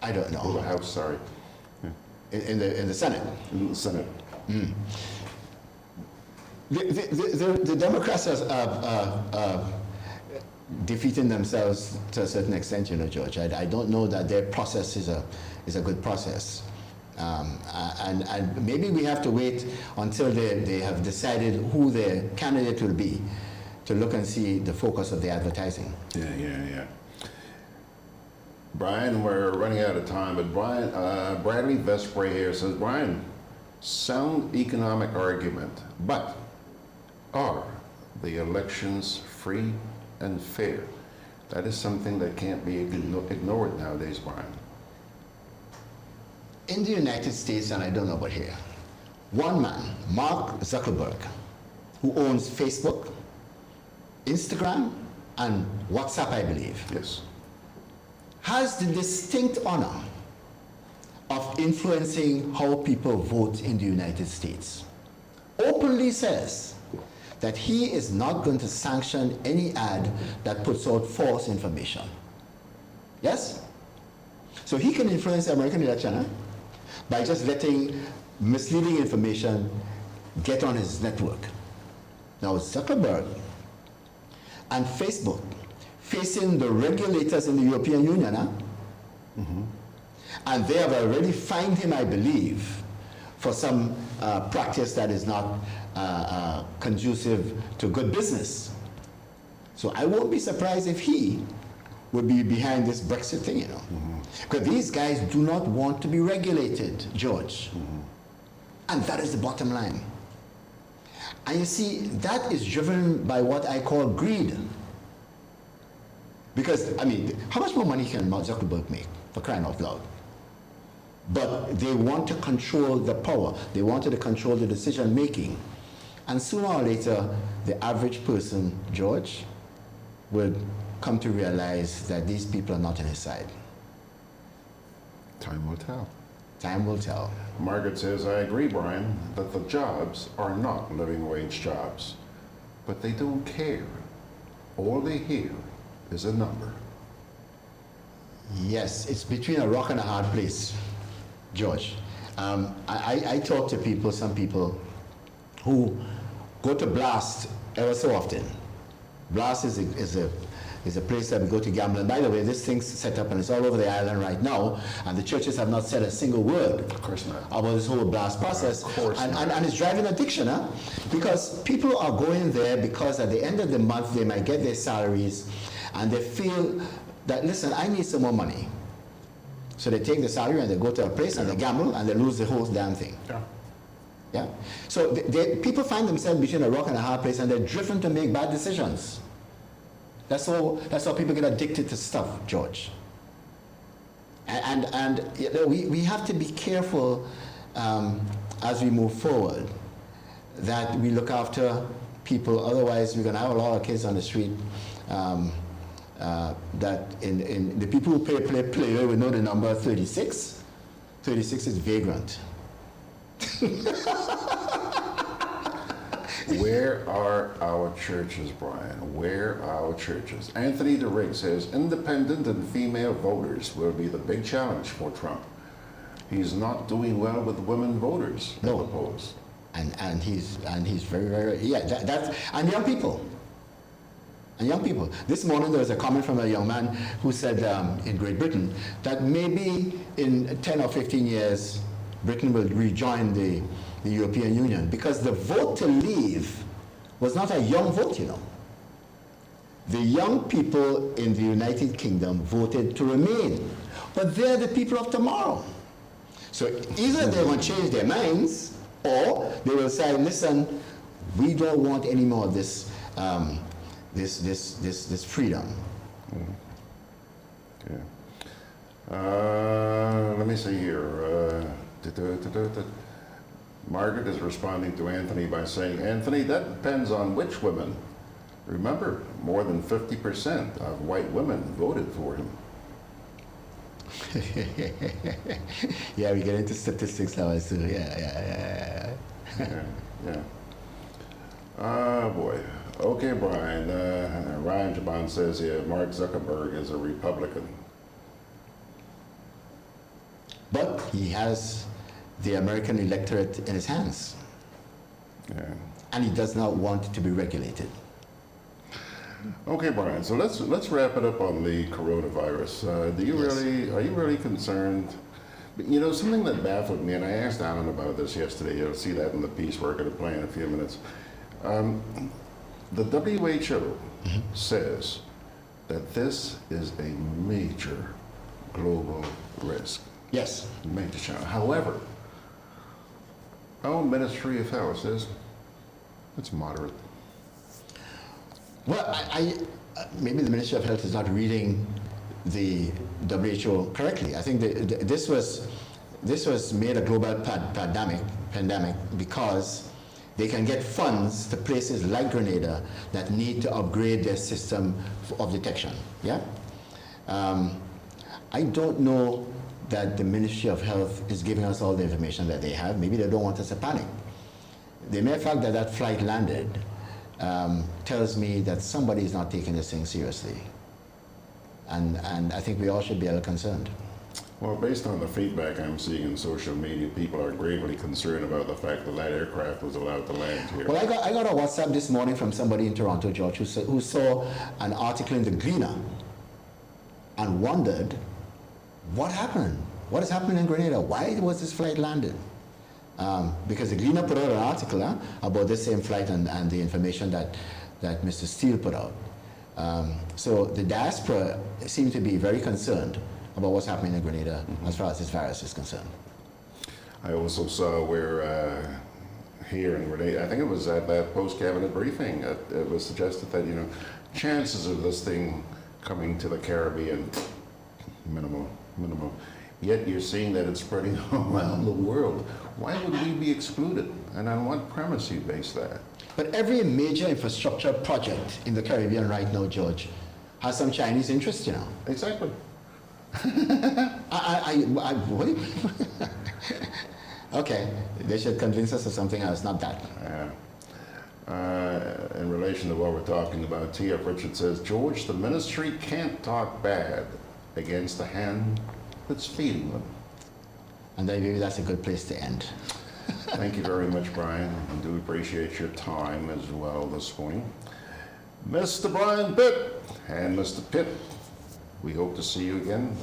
I don't know. Or the House, sorry. In the Senate? In the Senate. The Democrats are defeating themselves to a certain extent, George. I don't know that their process is a good process. And maybe we have to wait until they have decided who their candidate will be to look and see the focus of the advertising. Yeah. Brian, we're running out of time, but Bradley Vespre here says, Brian, sound economic argument, but are the elections free and fair? That is something that can't be ignored nowadays, Brian. In the United States, and I don't know about here, one man, Mark Zuckerberg, who owns Facebook, Instagram, and WhatsApp, I believe, Yes. has the distinct honor of influencing how people vote in the United States. Openly says that he is not going to sanction any ad that puts out false information. Yes? So he can influence the American election, huh? By just letting misleading information get on his network. Now Zuckerberg and Facebook facing the regulators in the European Union, huh? And they have already fined him, I believe, for some practice that is not conducive to good business. So I won't be surprised if he would be behind this Brexit thing, you know. Because these guys do not want to be regulated, George. And that is the bottom line. And you see, that is driven by what I call greed. Because, I mean, how much more money can Mark Zuckerberg make, for crying out loud? But they want to control the power. They wanted to control the decision making. And sooner or later, the average person, George, would come to realize that these people are not on his side. Time will tell. Time will tell. Margaret says, I agree, Brian, that the jobs are not living wage jobs. But they don't care. All they hear is a number. Yes, it's between a rock and a hard place, George. I talk to people, some people, who go to Blast ever so often. Blast is a place that we go to gamble. And by the way, this thing's set up and it's all over the island right now, and the churches have not said a single word about this whole Blast process. And it's driving addiction, huh? Because people are going there because at the end of the month they might get their salaries and they feel that, listen, I need some more money. So they take the salary and they go to a place and they gamble and they lose the whole damn thing. Yeah. So people find themselves between a rock and a hard place and they're driven to make bad decisions. That's how people get addicted to stuff, George. And you know, we have to be careful as we move forward that we look after people. Otherwise, we're going to have a lot of kids on the street that in the people who play we know the number 36. 36 is vagrant. Where are our churches, Brian? Where are our churches? Anthony DeRigg says, independent and female voters will be the big challenge for Trump. He's not doing well with women voters at the polls. And he's very, very, yeah, that's, and young people. And young people. This morning there was a comment from a young man who said in Great Britain that maybe in 10 or 15 years, Britain will rejoin the European Union, because the vote to leave was not a young vote, you know. The young people in the United Kingdom voted to remain, but they're the people of tomorrow. So either they're going to change their minds, or they will say, listen, we don't want any more of this, this freedom. Okay. Let me see here. Margaret is responding to Anthony by saying, Anthony, that depends on which women. Remember, more than 50% of white women voted for him. Yeah, we get into statistics now, so yeah. Oh boy. Okay, Brian. Ryan Jabon says here, Mark Zuckerberg is a Republican. But he has the American electorate in his hands. Yeah. And he does not want to be regulated. Okay, Brian, so let's wrap it up on the coronavirus. Are you really concerned? You know, something that baffled me, and I asked Allan about this yesterday, you'll see that in the piece we're going to play in a few minutes. The WHO says that this is a major global risk. Yes. Major challenge. However, our Ministry of Health says it's moderate. Well, I maybe the Ministry of Health is not reading the WHO correctly. I think this was this was made a global pandemic because they can get funds to places like Grenada that need to upgrade their system of detection. Yeah? I don't know that the Ministry of Health is giving us all the information that they have. Maybe they don't want us to panic. The mere fact that that flight landed tells me that somebody is not taking this thing seriously. And I think we all should be a little concerned. Well, based on the feedback I'm seeing in social media, people are gravely concerned about the fact that that aircraft was allowed to land here. Well, I got a WhatsApp this morning from somebody in Toronto, George, who saw an article in the Gleaner and wondered, what happened? What is happening in Grenada? Why was this flight landed? Because the Gleaner put out an article about this same flight and the information that Mr. Steele put out. So the diaspora seem to be very concerned about what's happening in Grenada as far as this virus is concerned. I also saw where here in Grenada, I think it was at that post-cabinet briefing, it was suggested that, chances of this thing coming to the Caribbean, minimal. Yet you're seeing that it's spreading around the world. Why would we be excluded? And on what premise you base that? But every major infrastructure project in the Caribbean right now, George, has some Chinese interest, Exactly. Okay, they should convince us of something else, not that. In relation to what we're talking about, T.F. Richard says, George, the ministry can't talk bad against the hand that's feeding them. And maybe that's a good place to end. Thank you very much, Brian. I do appreciate your time as well this morning. Mr. Brian Pitt and Mr. Pitt, we hope to see you again.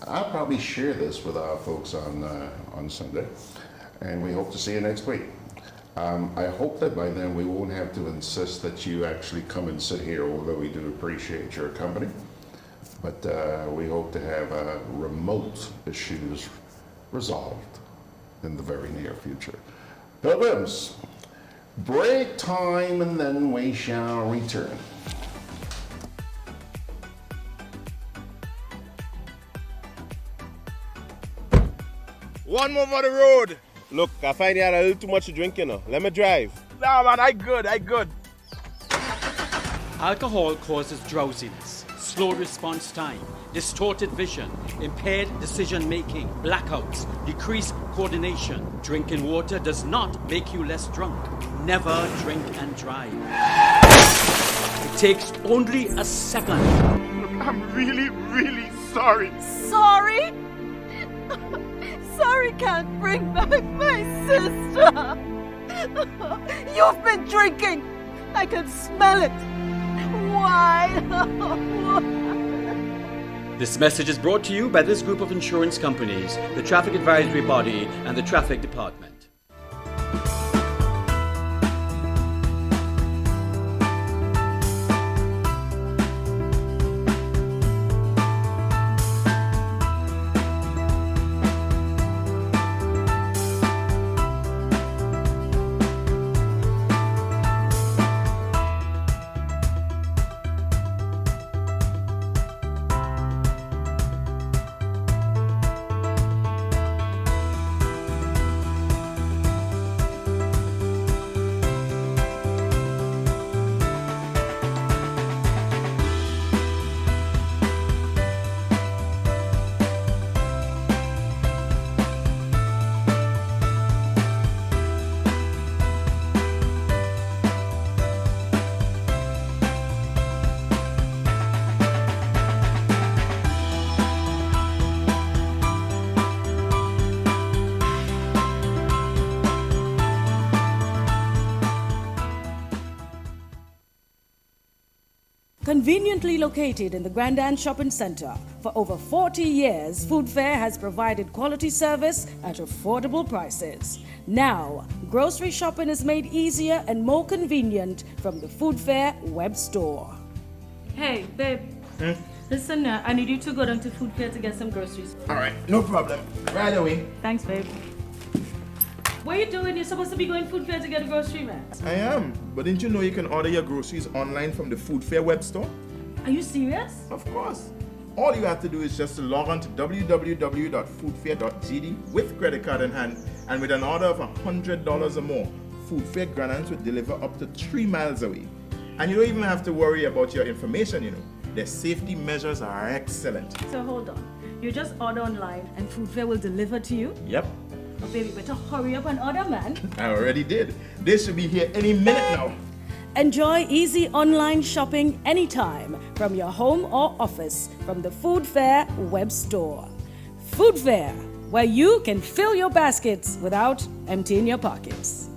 I'll probably share this with our folks on Sunday, and we hope to see you next week. I hope that by then we won't have to insist that you actually come and sit here, although we do appreciate your company. But we hope to have remote issues resolved in the very near future. Pilgrims, break time and then we shall return. One more for the road. Look, I find you had a little too much to drink, Let me drive. Nah, man, I good. Alcohol causes drowsiness, slow response time, distorted vision, impaired decision-making, blackouts, decreased coordination. Drinking water does not make you less drunk. Never drink and drive. It takes only a second. Look, I'm really sorry. Sorry? Sorry can't bring back my sister. You've been drinking. I can smell it. Why? This message is brought to you by this group of insurance companies, the Traffic Advisory Body, and the Traffic Department. Conveniently located in the Grandstand Shopping Center, for over 40 years, Food Fair has provided quality service at affordable prices. Now, grocery shopping is made easier and more convenient from the Food Fair web store. Hey, babe. Listen, I need you to go down to Food Fair to get some groceries. All right, no problem. Right away. Thanks, babe. What are you doing? You're supposed to be going Food Fair to get a grocery, man. I am, but didn't you know you can order your groceries online from the Food Fair web store? Are you serious? Of course. all you have to do is just to log on to www.foodfair.gd with credit card in hand, and with an order of $100 or more, Food Fair Grenada will deliver up to 3 miles away. And you don't even have to worry about your information, you know. Their safety measures are excellent. So hold on. You just order online and Food Fair will deliver to you? Yep, Oh, baby, better hurry up and order, man. I already did. They should be here any minute now. Enjoy easy online shopping anytime from your home or office from the Food Fair web store. Food Fair, where you can fill your baskets without emptying your pockets.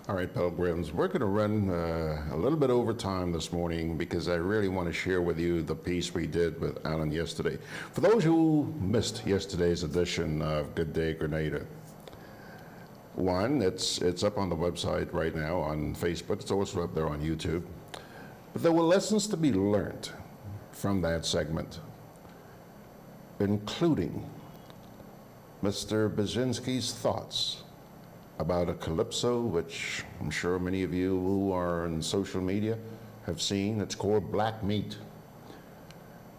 All right, Pilgrims, we're going to run a little bit over time this morning because I really want to share with you the piece we did with Allan yesterday. For those who missed yesterday's edition of Gudday Grenada, one, it's up on the website right now on Facebook. It's also up there on YouTube. But there were lessons to be learned from that segment, including Mr. Brzezinski's thoughts about a calypso, which I'm sure many of you who are on social media have seen. It's called Black Meat.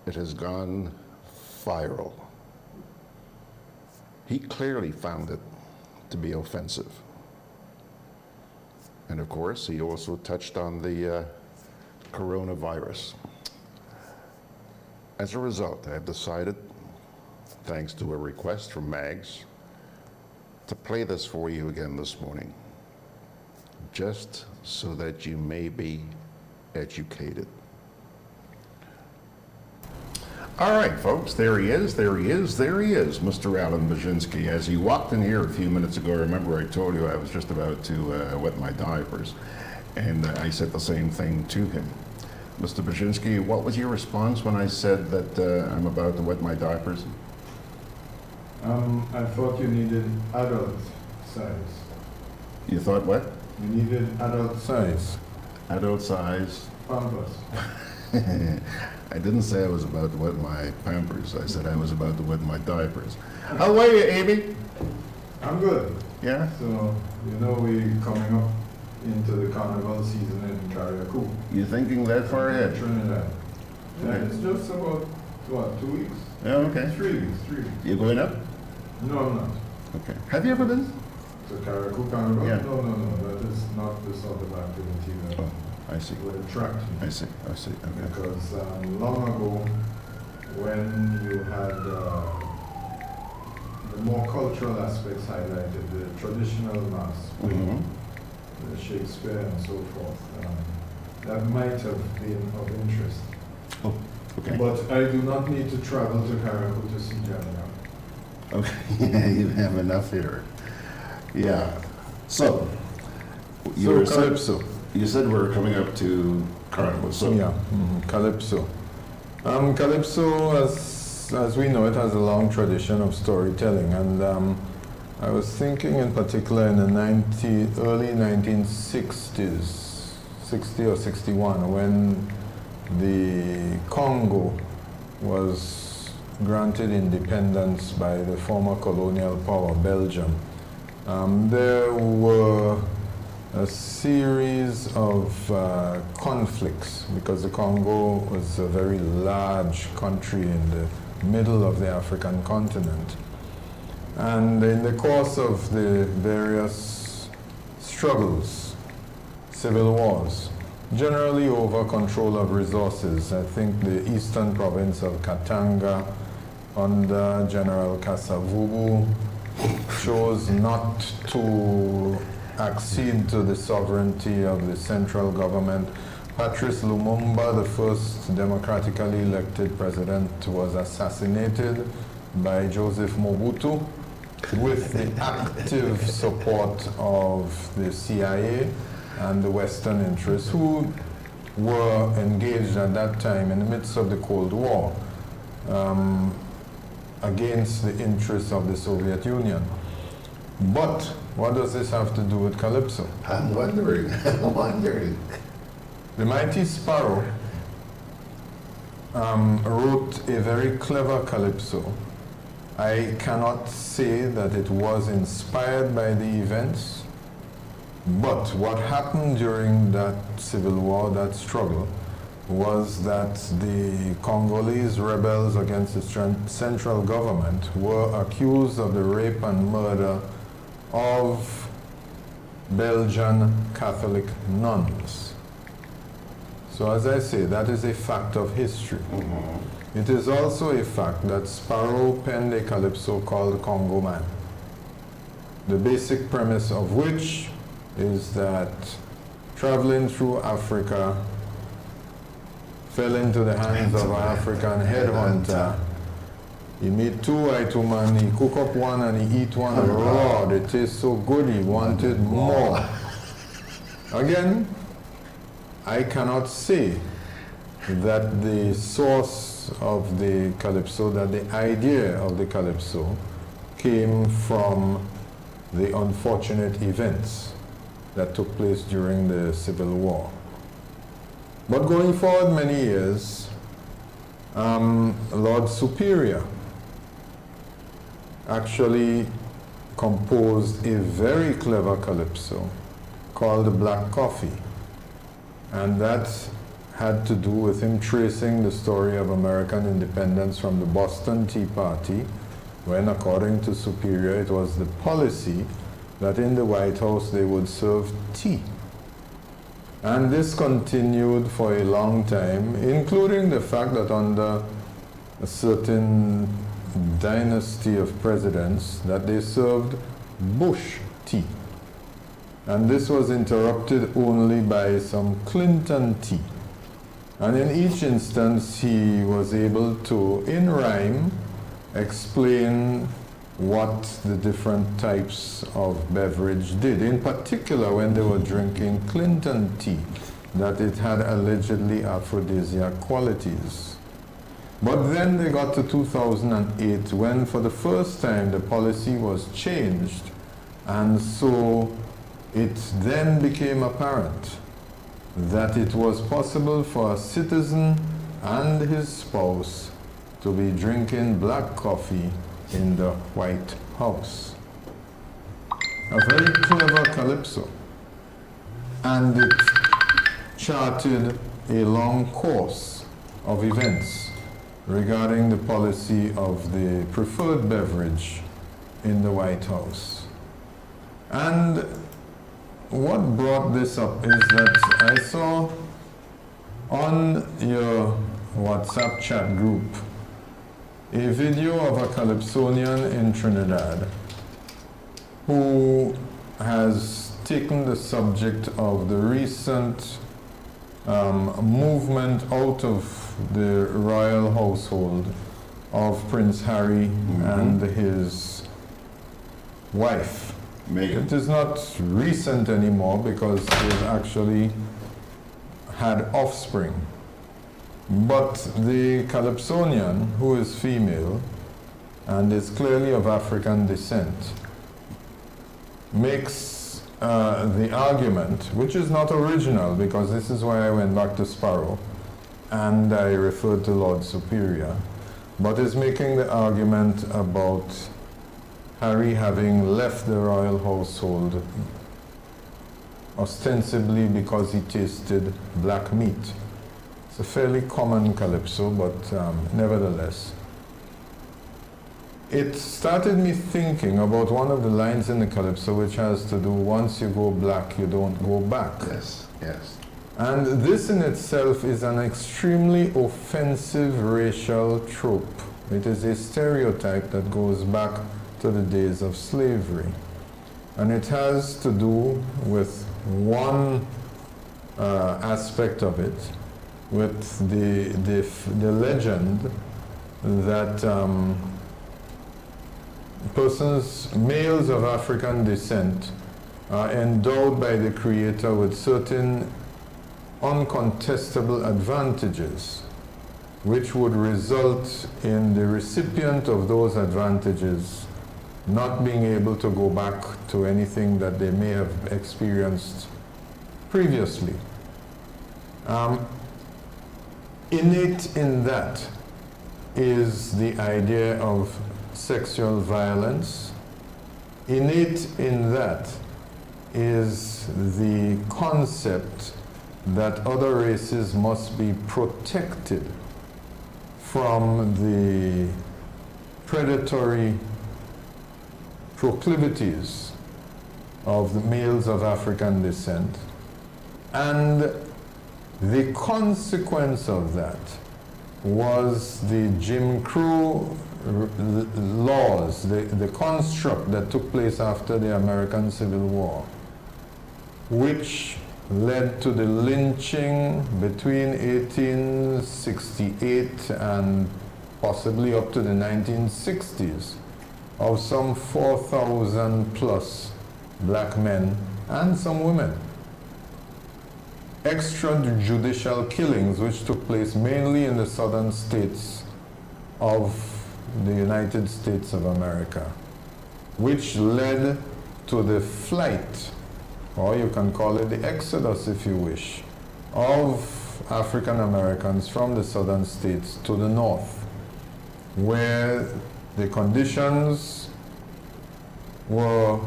It has gone viral. He clearly found it to be offensive. And of course, he also touched on the coronavirus. As a result, I've decided, thanks to a request from Mags, to play this for you again this morning, just so that you may be educated. All right, folks, there he is, Mr. Allan Brzezinski. As he walked in here a few minutes ago, remember I told you I was just about to wet my diapers, and I said the same thing to him. Mr. Brzezinski, what was your response when I said that I'm about to wet my diapers? I thought you needed adult size. You thought what? You needed adult size. Adult size. Pampers. I didn't say I was about to wet my Pampers. I said I was about to wet my diapers. How are you, Amy? I'm good. Yeah? So, you know we're coming up into the carnival season in Carriacou. You're thinking that far ahead? Trinidad. Yeah, it's just about, what, 2 weeks? Yeah, okay. 3 weeks, 3 weeks. You going up? No, I'm not. Okay. Have you ever been? To Carriacou Carnival? Yeah. No. That is not the sort of activity that I see. would attract me. I see. Okay. Because long ago, when you had the more cultural aspects highlighted, the traditional mass, the Shakespeare and so forth, that might have been of interest. Oh, okay. But I do not need to travel to Carriacou to see January. Okay, you have enough here. Yeah. So, you Calypso. You said we're coming up to Carnival. So Yeah, Calypso. Calypso, as we know, it has a long tradition of storytelling, and I was thinking in particular in the early 1960s, 60 or 61, when the Congo was granted independence by the former colonial power Belgium. There were a series of conflicts because the Congo was a very large country in the middle of the African continent. And in the course of the various struggles, civil wars, generally over control of resources, I think the eastern province of Katanga under General Kasavubu chose not to accede to the sovereignty of the central government. Patrice Lumumba, the first democratically elected president, was assassinated by Joseph Mobutu, with the active support of the CIA and the Western interests, who were engaged at that time in the midst of the Cold War against the interests of the Soviet Union. But what does this have to do with Calypso? I'm wondering. I'm wondering. The Mighty Sparrow wrote a very clever Calypso. I cannot say that it was inspired by the events, but what happened during that civil war, that struggle, was that the Congolese rebels against the central government were accused of the rape and murder of Belgian Catholic nuns. So as I say, that is a fact of history. It is also a fact that Sparrow penned a calypso called Congo Man, the basic premise of which is that traveling through Africa, fell into the hands of an African headhunter. He meet two white women, he cook up one and he eat one raw. It tastes so good, he wanted more. Again, I cannot say that the source of the calypso, that the idea of the calypso came from the unfortunate events that took place during the Civil War. But going forward many years, Lord Superior actually composed a very clever calypso called Black Coffee. And that had to do with him tracing the story of American independence from the Boston Tea Party, when, according to Superior, it was the policy that in the White House they would serve tea. And this continued for a long time, including the fact that under a certain dynasty of presidents that they served Bush tea. And this was interrupted only by some Clinton tea. And in each instance, he was able to, in rhyme, explain what the different types of beverage did. In particular, when they were drinking Clinton tea, that it had allegedly aphrodisiac qualities. But then they got to 2008, when for the first time the policy was changed, and so it then became apparent that it was possible for a citizen and his spouse to be drinking black coffee in the White House. A very clever calypso. And it charted a long course of events regarding the policy of the preferred beverage in the White House. And what brought this up is that I saw on your WhatsApp chat group a video of a Calypsonian in Trinidad who has taken the subject of the recent movement out of the royal household of Prince Harry and his wife. It is not recent anymore because they've actually had offspring. But the Calypsonian, who is female and is clearly of African descent, makes the argument, which is not original, because this is why I went back to Sparrow and I referred to Lord Superior, but is making the argument about Harry having left the royal household ostensibly because he tasted black meat. It's a fairly common calypso, but nevertheless. It started me thinking about one of the lines in the calypso, which has to do, once you go black, you don't go back. Yes, yes. And this in itself is an extremely offensive racial trope. It is a stereotype that goes back to the days of slavery. And it has to do with one aspect of it, with the legend that males of African descent are endowed by the Creator with certain uncontestable advantages, which would result in the recipient of those advantages not being able to go back to anything that they may have experienced previously. Innate in that is the idea of sexual violence. Innate in that is the concept that other races must be protected from the predatory proclivities of the males of African descent. And the consequence of that was the Jim Crow laws, the construct that took place after the American Civil War, which led to the lynching between 1868 and possibly up to the 1960s of some 4,000 plus black men and some women. Extrajudicial killings which took place mainly in the southern states of the United States of America, which led to the flight, or you can call it the exodus if you wish, of African Americans from the southern states to the north, where the conditions were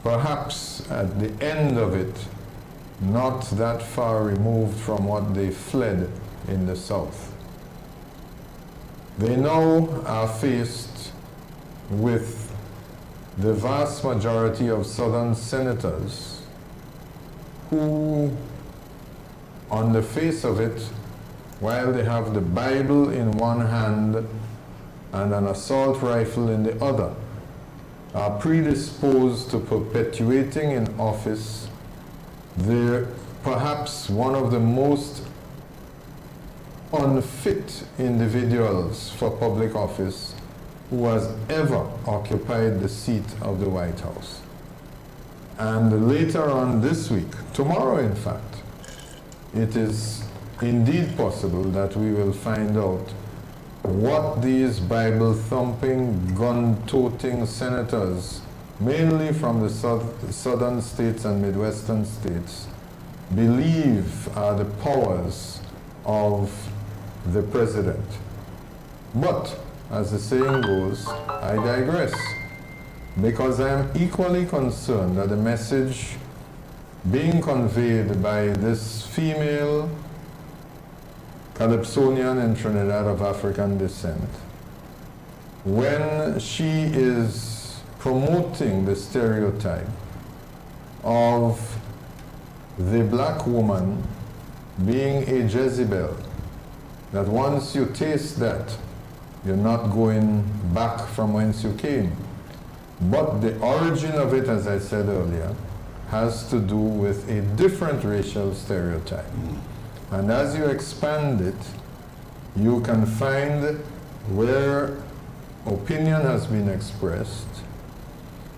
perhaps at the end of it not that far removed from what they fled in the south. They now are faced with the vast majority of southern senators who, on the face of it, while they have the Bible in one hand and an assault rifle in the other, are predisposed to perpetuating in office perhaps one of the most unfit individuals for public office who has ever occupied the seat of the White House. And later on this week, tomorrow in fact, it is indeed possible that we will find out what these Bible-thumping, gun-toting senators, mainly from the southern states and Midwestern states, believe are the powers of the president. But, as the saying goes, I digress, because I am equally concerned that the message being conveyed by this female Calypsonian in Trinidad of African descent, when she is promoting the stereotype of the black woman being a Jezebel, that once you taste that, you're not going back from whence you came. But the origin of it, as I said earlier, has to do with a different racial stereotype. And as you expand it, you can find where opinion has been expressed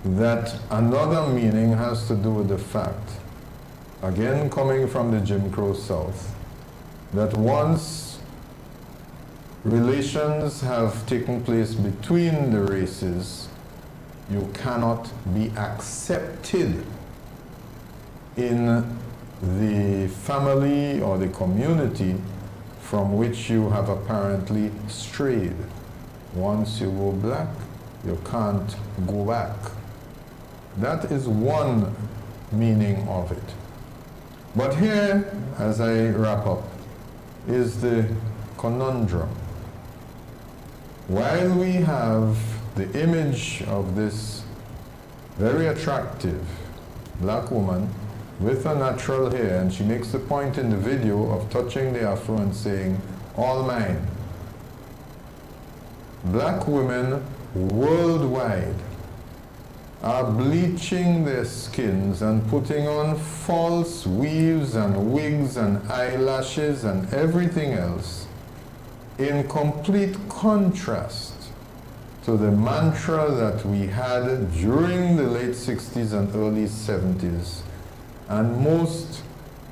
that another meaning has to do with the fact, again coming from the Jim Crow South, that once relations have taken place between the races, you cannot be accepted in the family or the community from which you have apparently strayed. Once you go black, you can't go back. That is one meaning of it. But here, as I wrap up, is the conundrum. While we have the image of this very attractive black woman with her natural hair, and she makes the point in the video of touching the afro and saying, "All mine." Black women worldwide are bleaching their skins and putting on false weaves and wigs and eyelashes and everything else in complete contrast to the mantra that we had during the late 60s and early 70s, and most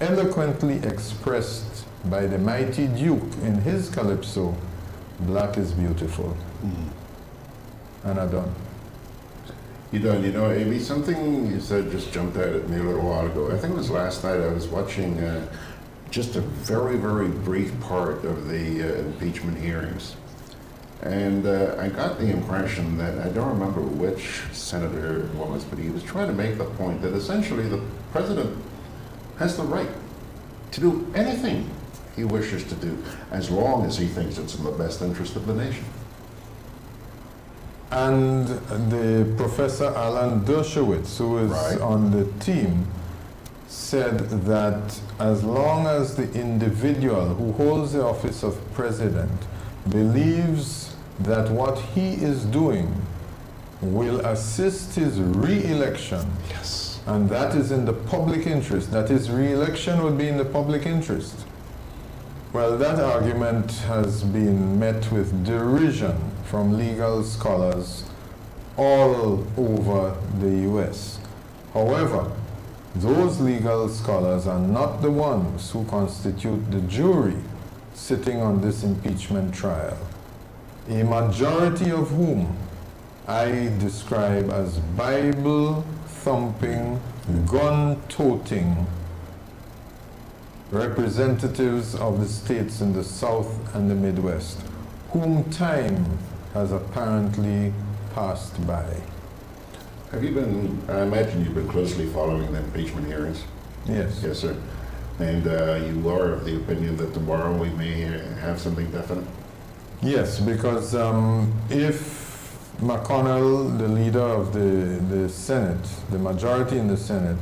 eloquently expressed by the mighty Duke in his calypso, "Black is beautiful." And I'm done. You done? You know, Amy, something you said just jumped out at me a little while ago. I think it was last night. I was watching just a very, very brief part of the impeachment hearings. And I got the impression that, I don't remember which senator it was, but he was trying to make the point that essentially the president has the right to do anything he wishes to do, as long as he thinks it's in the best interest of the nation. And the Professor Allan Dershowitz, who is on the team, said that as long as the individual who holds the office of president believes that what he is doing will assist his re-election, and that is in the public interest, that his re-election would be in the public interest. Well, that argument has been met with derision from legal scholars all over the US. However, those legal scholars are not the ones who constitute the jury sitting on this impeachment trial, a majority of whom I describe as Bible-thumping, gun-toting representatives of the states in the South and the Midwest, whom time has apparently passed by. Have you been, I imagine you've been closely following the impeachment hearings? Yes. Yes, sir. And you are of the opinion that tomorrow we may have something definite? Yes, because if McConnell, the leader of the Senate, the majority in the Senate,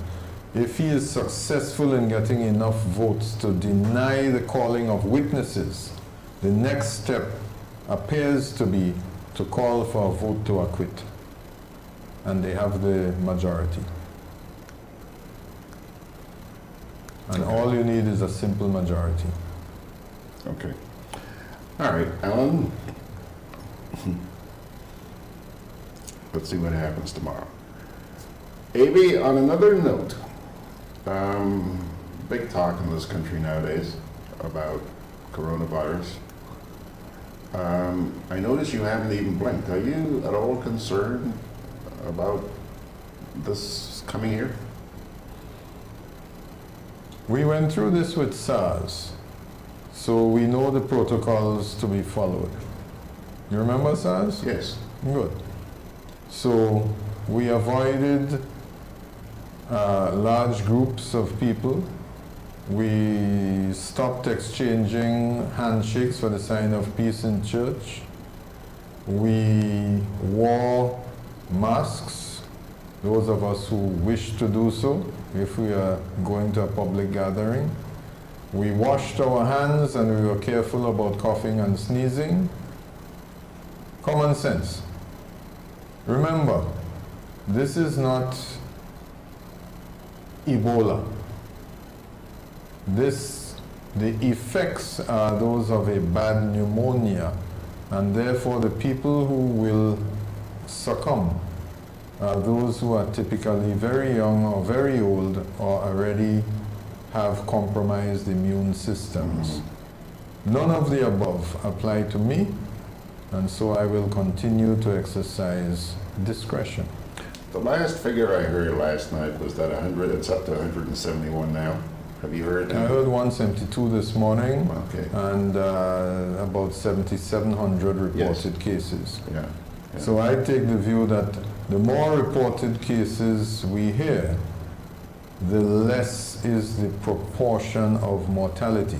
if he is successful in getting enough votes to deny the calling of witnesses, the next step appears to be to call for a vote to acquit. And they have the majority. And all you need is a simple majority. Okay. All right, Allan. Let's see what happens tomorrow. A.B., on another note, big talk in this country nowadays about coronavirus. I notice you haven't even blinked. Are you at all concerned about this coming here? We went through this with SARS, so we know the protocols to be followed. You remember SARS? Yes. Good. So we avoided large groups of people. We stopped exchanging handshakes for the sign of peace in church. We wore masks, those of us who wish to do so, if we are going to a public gathering. We washed our hands and we were careful about coughing and sneezing. Common sense. Remember, this is not Ebola. The effects are those of a bad pneumonia, and therefore the people who will succumb are those who are typically very young or very old or already have compromised immune systems. None of the above apply to me, and so I will continue to exercise discretion. The last figure I heard last night was that it's up to 171 now. Have you heard that? I heard 172 this morning, and about 7,700 reported cases. Yeah. So I take the view that the more reported cases we hear, the less is the proportion of mortality.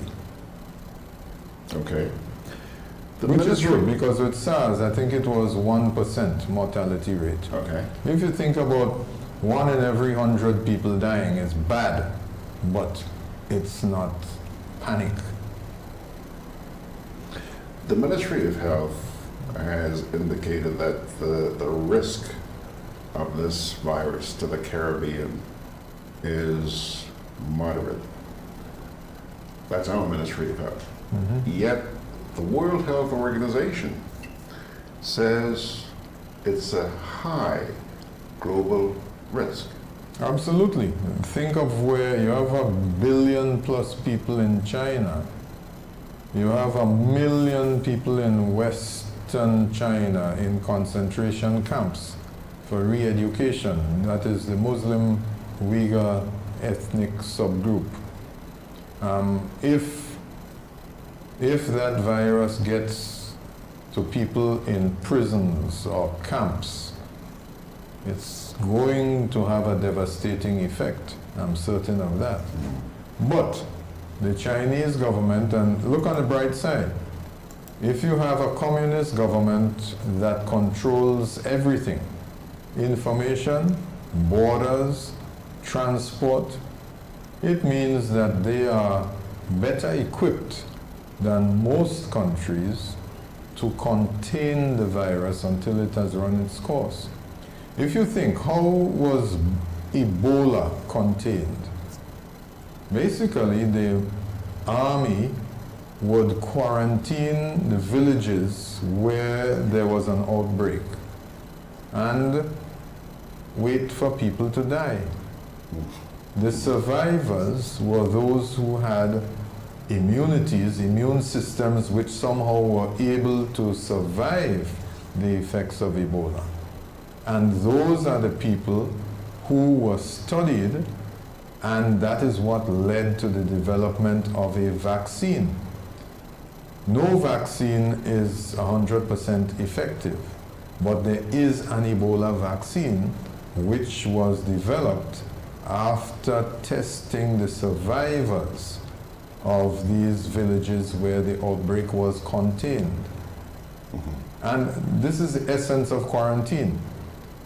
Okay. Which is good, because with SARS, I think it was 1% mortality rate. Okay. If you think about 1 in every 100 people dying, it's bad, but it's not panic. The Ministry of Health has indicated that the risk of this virus to the Caribbean is moderate. That's our Ministry of Health. Yet the World Health Organization says it's a high global risk. Absolutely. Think of where you have 1 billion plus people in China. You have 1 million people in Western China in concentration camps for re-education. That is the Muslim Uyghur ethnic subgroup. If that virus gets to people in prisons or camps, it's going to have a devastating effect. I'm certain of that. But the Chinese government, and look on the bright side, if you have a communist government that controls everything, information, borders, transport, it means that they are better equipped than most countries to contain the virus until it has run its course. If you think, how was Ebola contained? Basically, the army would quarantine the villages where there was an outbreak and wait for people to die. The survivors were those who had immunities, immune systems which somehow were able to survive the effects of Ebola. And those are the people who were studied, and that is what led to the development of a vaccine. No vaccine is 100% effective, but there is an Ebola vaccine which was developed after testing the survivors of these villages where the outbreak was contained. And this is the essence of quarantine.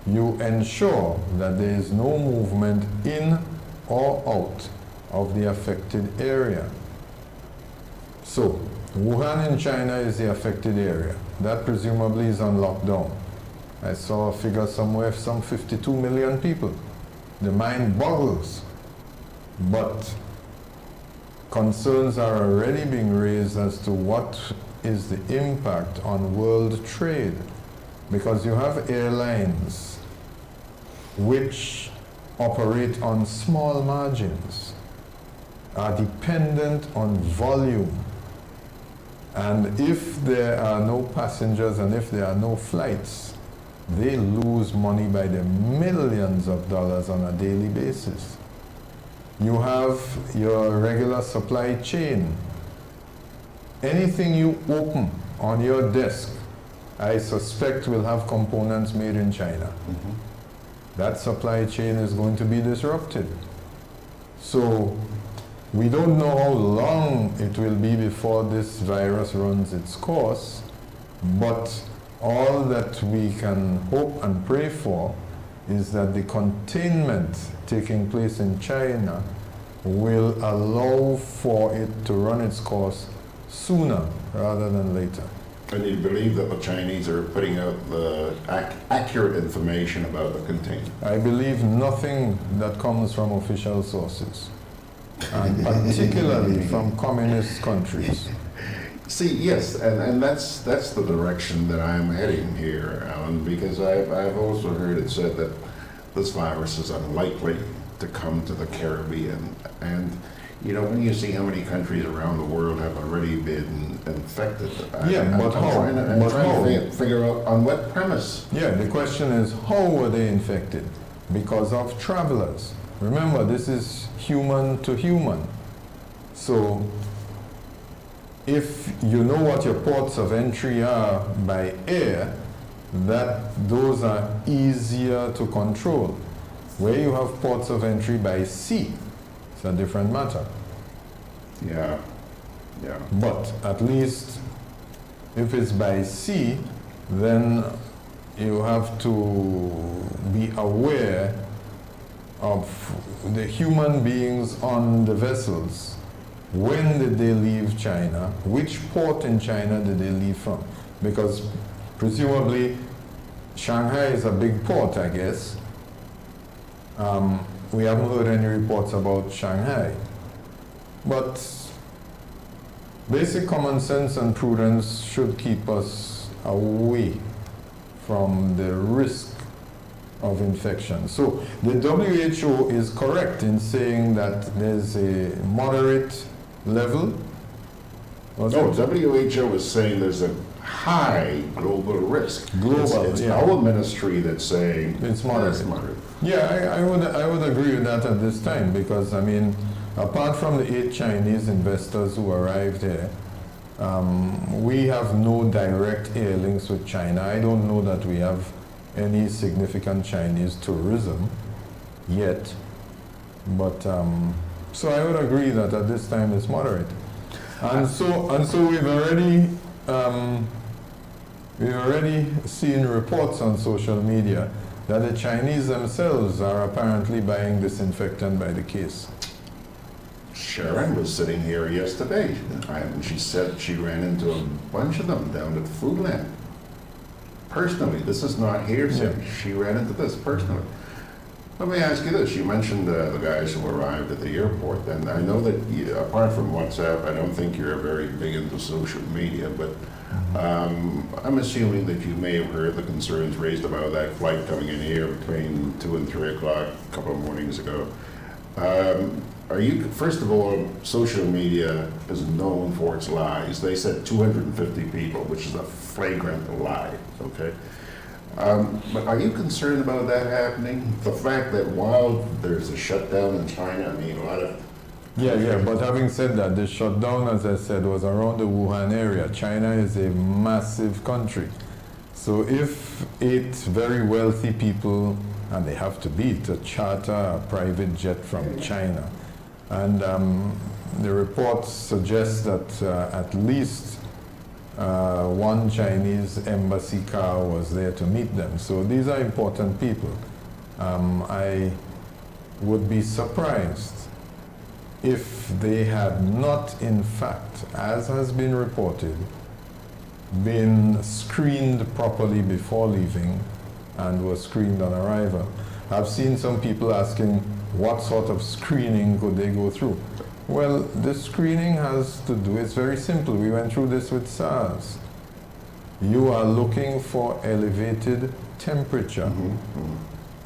You ensure that there is no movement in or out of the affected area. So, Wuhan in China is the affected area. That presumably is on lockdown. I saw a figure somewhere of some 52 million people. The mind boggles. But concerns are already being raised as to what is the impact on world trade. Because you have airlines which operate on small margins, are dependent on volume. And if there are no passengers and if there are no flights, they lose money by the millions of dollars on a daily basis. You have your regular supply chain. Anything you open on your desk, I suspect will have components made in China. That supply chain is going to be disrupted. So we don't know how long it will be before this virus runs its course, but all that we can hope and pray for is that the containment taking place in China will allow for it to run its course sooner rather than later. And you believe that the Chinese are putting out the accurate information about the containment? I believe nothing that comes from official sources, and particularly from communist countries. See, yes, and that's the direction that I'm heading here, Allan, because I've also heard it said that this virus is unlikely to come to the Caribbean. And you know, when you see how many countries around the world have already been infected, I'm trying to figure out on what premise. Yeah, the question is, how were they infected? Because of travelers. Remember, this is human to human. So, if you know what your ports of entry are by air, those are easier to control. Where you have ports of entry by sea, it's a different matter. Yeah. But at least if it's by sea, then you have to be aware of the human beings on the vessels. When did they leave China? Which port in China did they leave from? Because presumably Shanghai is a big port, I guess. We haven't heard any reports about Shanghai. But basic common sense and prudence should keep us away from the risk of infection. So the WHO is correct in saying that there's a moderate level. No, WHO is saying there's a high global risk. It's yeah. our ministry that's saying it's moderate. It's moderate. Yeah, I would agree with that at this time, because I mean, apart from the 8 Chinese investors who arrived here, we have no direct air links with China. I don't know that we have any significant Chinese tourism yet, but so I would agree that at this time it's moderate. And so we've already seen reports on social media that the Chinese themselves are apparently buying disinfectant by the case. Sharon was sitting here yesterday, and she said she ran into a bunch of them down at Foodland. Personally, this is not hearsay. Yeah. She ran into this personally. Let me ask you this. You mentioned the guys who arrived at the airport, and I know that apart from WhatsApp, I don't think you're very big into social media, but I'm assuming that you may have heard the concerns raised about that flight coming in here between 2 and 3 o'clock a couple of mornings ago. Are you, first of all, social media is known for its lies. They said 250 people, which is a flagrant lie, okay? But are you concerned about that happening? The fact that while there's a shutdown in China, I mean, a lot of... Yeah, but having said that, the shutdown, as I said, was around the Wuhan area. China is a massive country. So if 8 very wealthy people, and they have to be, to charter a private jet from China, and the reports suggest that at least one Chinese embassy car was there to meet them. So these are important people. I would be surprised if they had not, in fact, as has been reported, been screened properly before leaving and were screened on arrival. I've seen some people asking what sort of screening could they go through. Well, the screening has to do, it's very simple. We went through this with SARS. You are looking for elevated temperature,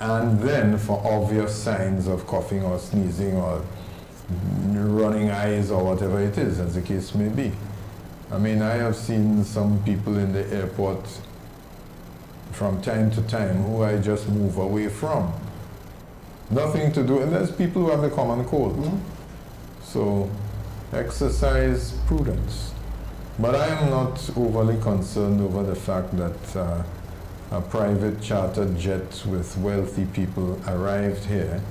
and then for obvious signs of coughing or sneezing or running eyes or whatever it is, as the case may be. I mean, I have seen some people in the airport from time to time who I just move away from. Nothing to do, and there's people who have the common cold. So exercise prudence. But I am not overly concerned over the fact that a private chartered jet with wealthy people arrived here.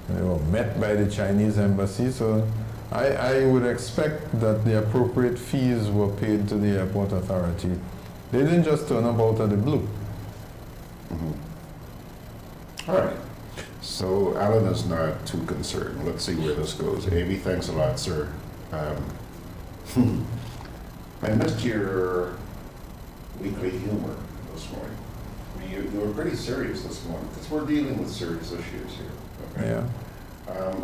They were met by the Chinese embassy, so I would expect that the appropriate fees were paid to the airport authority. They didn't just turn up out of the blue. All right. So Allan is not too concerned. Let's see where this goes. Amy, thanks a lot, sir. I missed your weekly humor this morning. I mean, you were pretty serious this morning, because we're dealing with serious issues here. Okay? Yeah.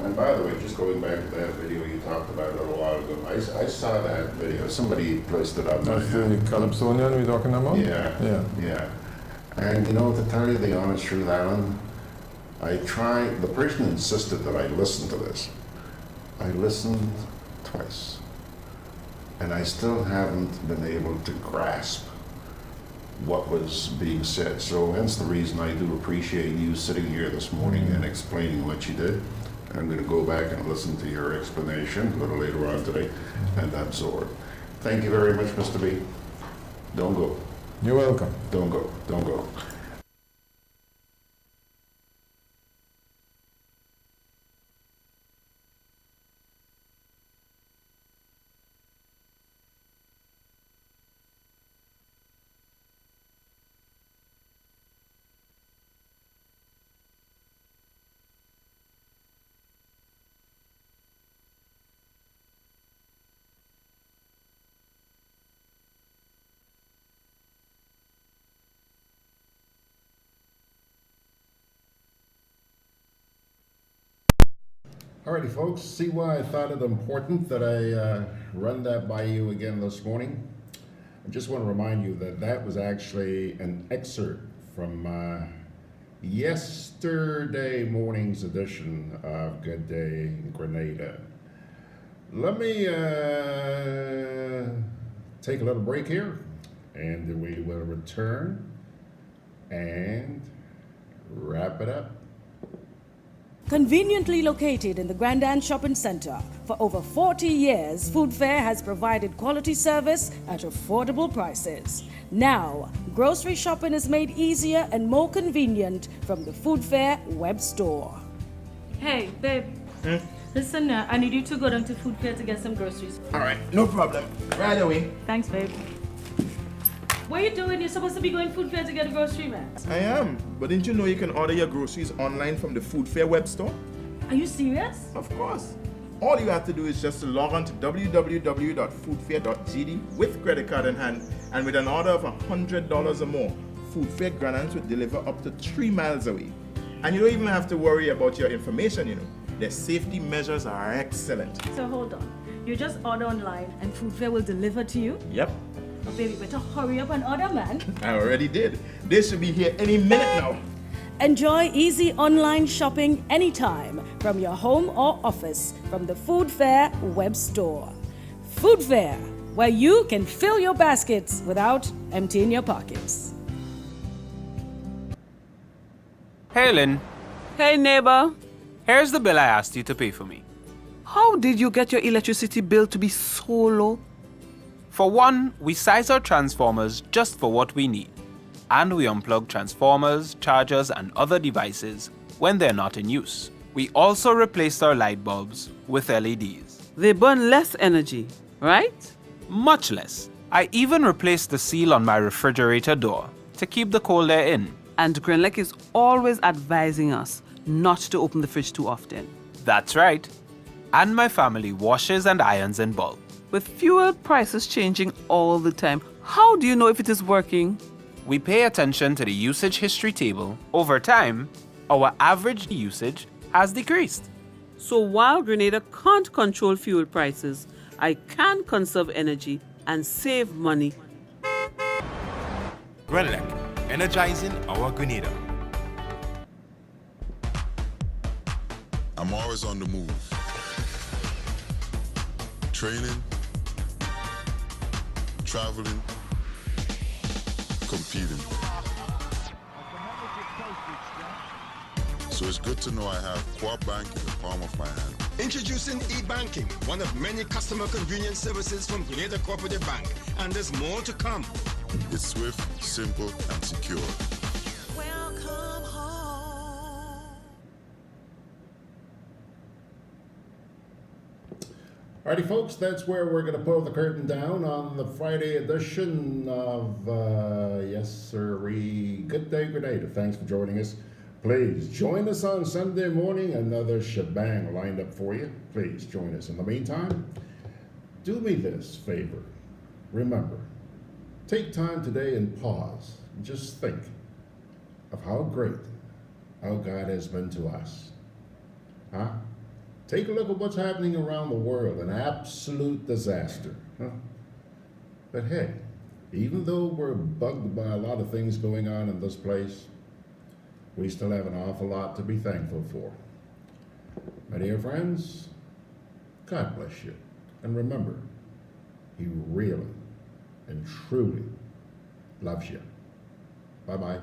And by the way, just going back to that video you talked about a little while ago, I saw that video. Somebody placed it on my... That's the Calypsonian we're talking about? Yeah. And you know, to tell you the honest truth, Allan, the person insisted that I listen to this. I listened twice. And I still haven't been able to grasp what was being said. So hence the reason I do appreciate you sitting here this morning and explaining what you did. I'm going to go back and listen to your explanation a little later on today and absorb. Thank you very much, Mr. B. Don't go. You're welcome. Don't go. Don't go. Alrighty, folks, see why I thought it important that I run that by you again this morning? I just want to remind you that that was actually an excerpt from yesterday morning's edition of Gudday Grenada. Let me take a little break here, and we will return and wrap it up. Conveniently located in the Grandstand Shopping Center, for over 40 years, Food Fair has provided quality service at affordable prices. Now, grocery shopping is made easier and more convenient from the Food Fair web store. Hey, babe. Listen, I need you to go down to Food Fair to get some groceries. All right, no problem. Right away. Thanks, babe. What are you doing? You're supposed to be going Food Fair to get a grocery, man. I am, but didn't you know you can order your groceries online from the Food Fair web store? Are you serious? Of course. All you have to do is just to log on to www.foodfair.gd with credit card in hand, and with an order of $100 or more, Food Fair Grenadans will deliver up to 3 miles away. And you don't even have to worry about your information, you know. Their safety measures are excellent. So hold on. You just order online and Food Fair will deliver to you? Yep. Oh, baby, better hurry up and order, man. I already did. They should be here any minute now. Enjoy easy online shopping anytime from your home or office from the Food Fair web store. Food Fair, where you can fill your baskets without emptying your pockets. Hey, Lynn. Hey, neighbor. Here's the bill I asked you to pay for me. How did you get your electricity bill to be so low? For one, we size our transformers just for what we need. And we unplug transformers, chargers, and other devices when they're not in use. We also replaced our light bulbs with LEDs. They burn less energy, right? Much less. I even replaced the seal on my refrigerator door to keep the cold air in. And Grenlec is always advising us not to open the fridge too often. That's right. And my family washes and irons in bulk. With fuel prices changing all the time, how do you know if it is working? We pay attention to the usage history table. Over time, our average usage has decreased. So while Grenada can't control fuel prices, I can conserve energy and save money. Grenlec, energizing our Grenada. I'm always on the move. Training, traveling, competing. So it's good to know I have Core Bank in the palm of my hand. Introducing e-banking, one of many customer convenience services from Grenada Cooperative Bank. And there's more to come. It's swift, simple, and secure. Alrighty, folks, that's where we're going to pull the curtain down on the Friday edition of, yes, sirree, Gudday Grenada. Thanks for joining us. Please join us on Sunday morning. Another shebang lined up for you. Please join us. In the meantime, do me this favor. Remember, take time today and pause and just think of how great our God has been to us. Huh? Take a look at what's happening around the world, an absolute disaster. Huh? But hey, even though we're bugged by a lot of things going on in this place, we still have an awful lot to be thankful for. My dear friends, God bless you. And remember, He really and truly loves you. Bye-bye.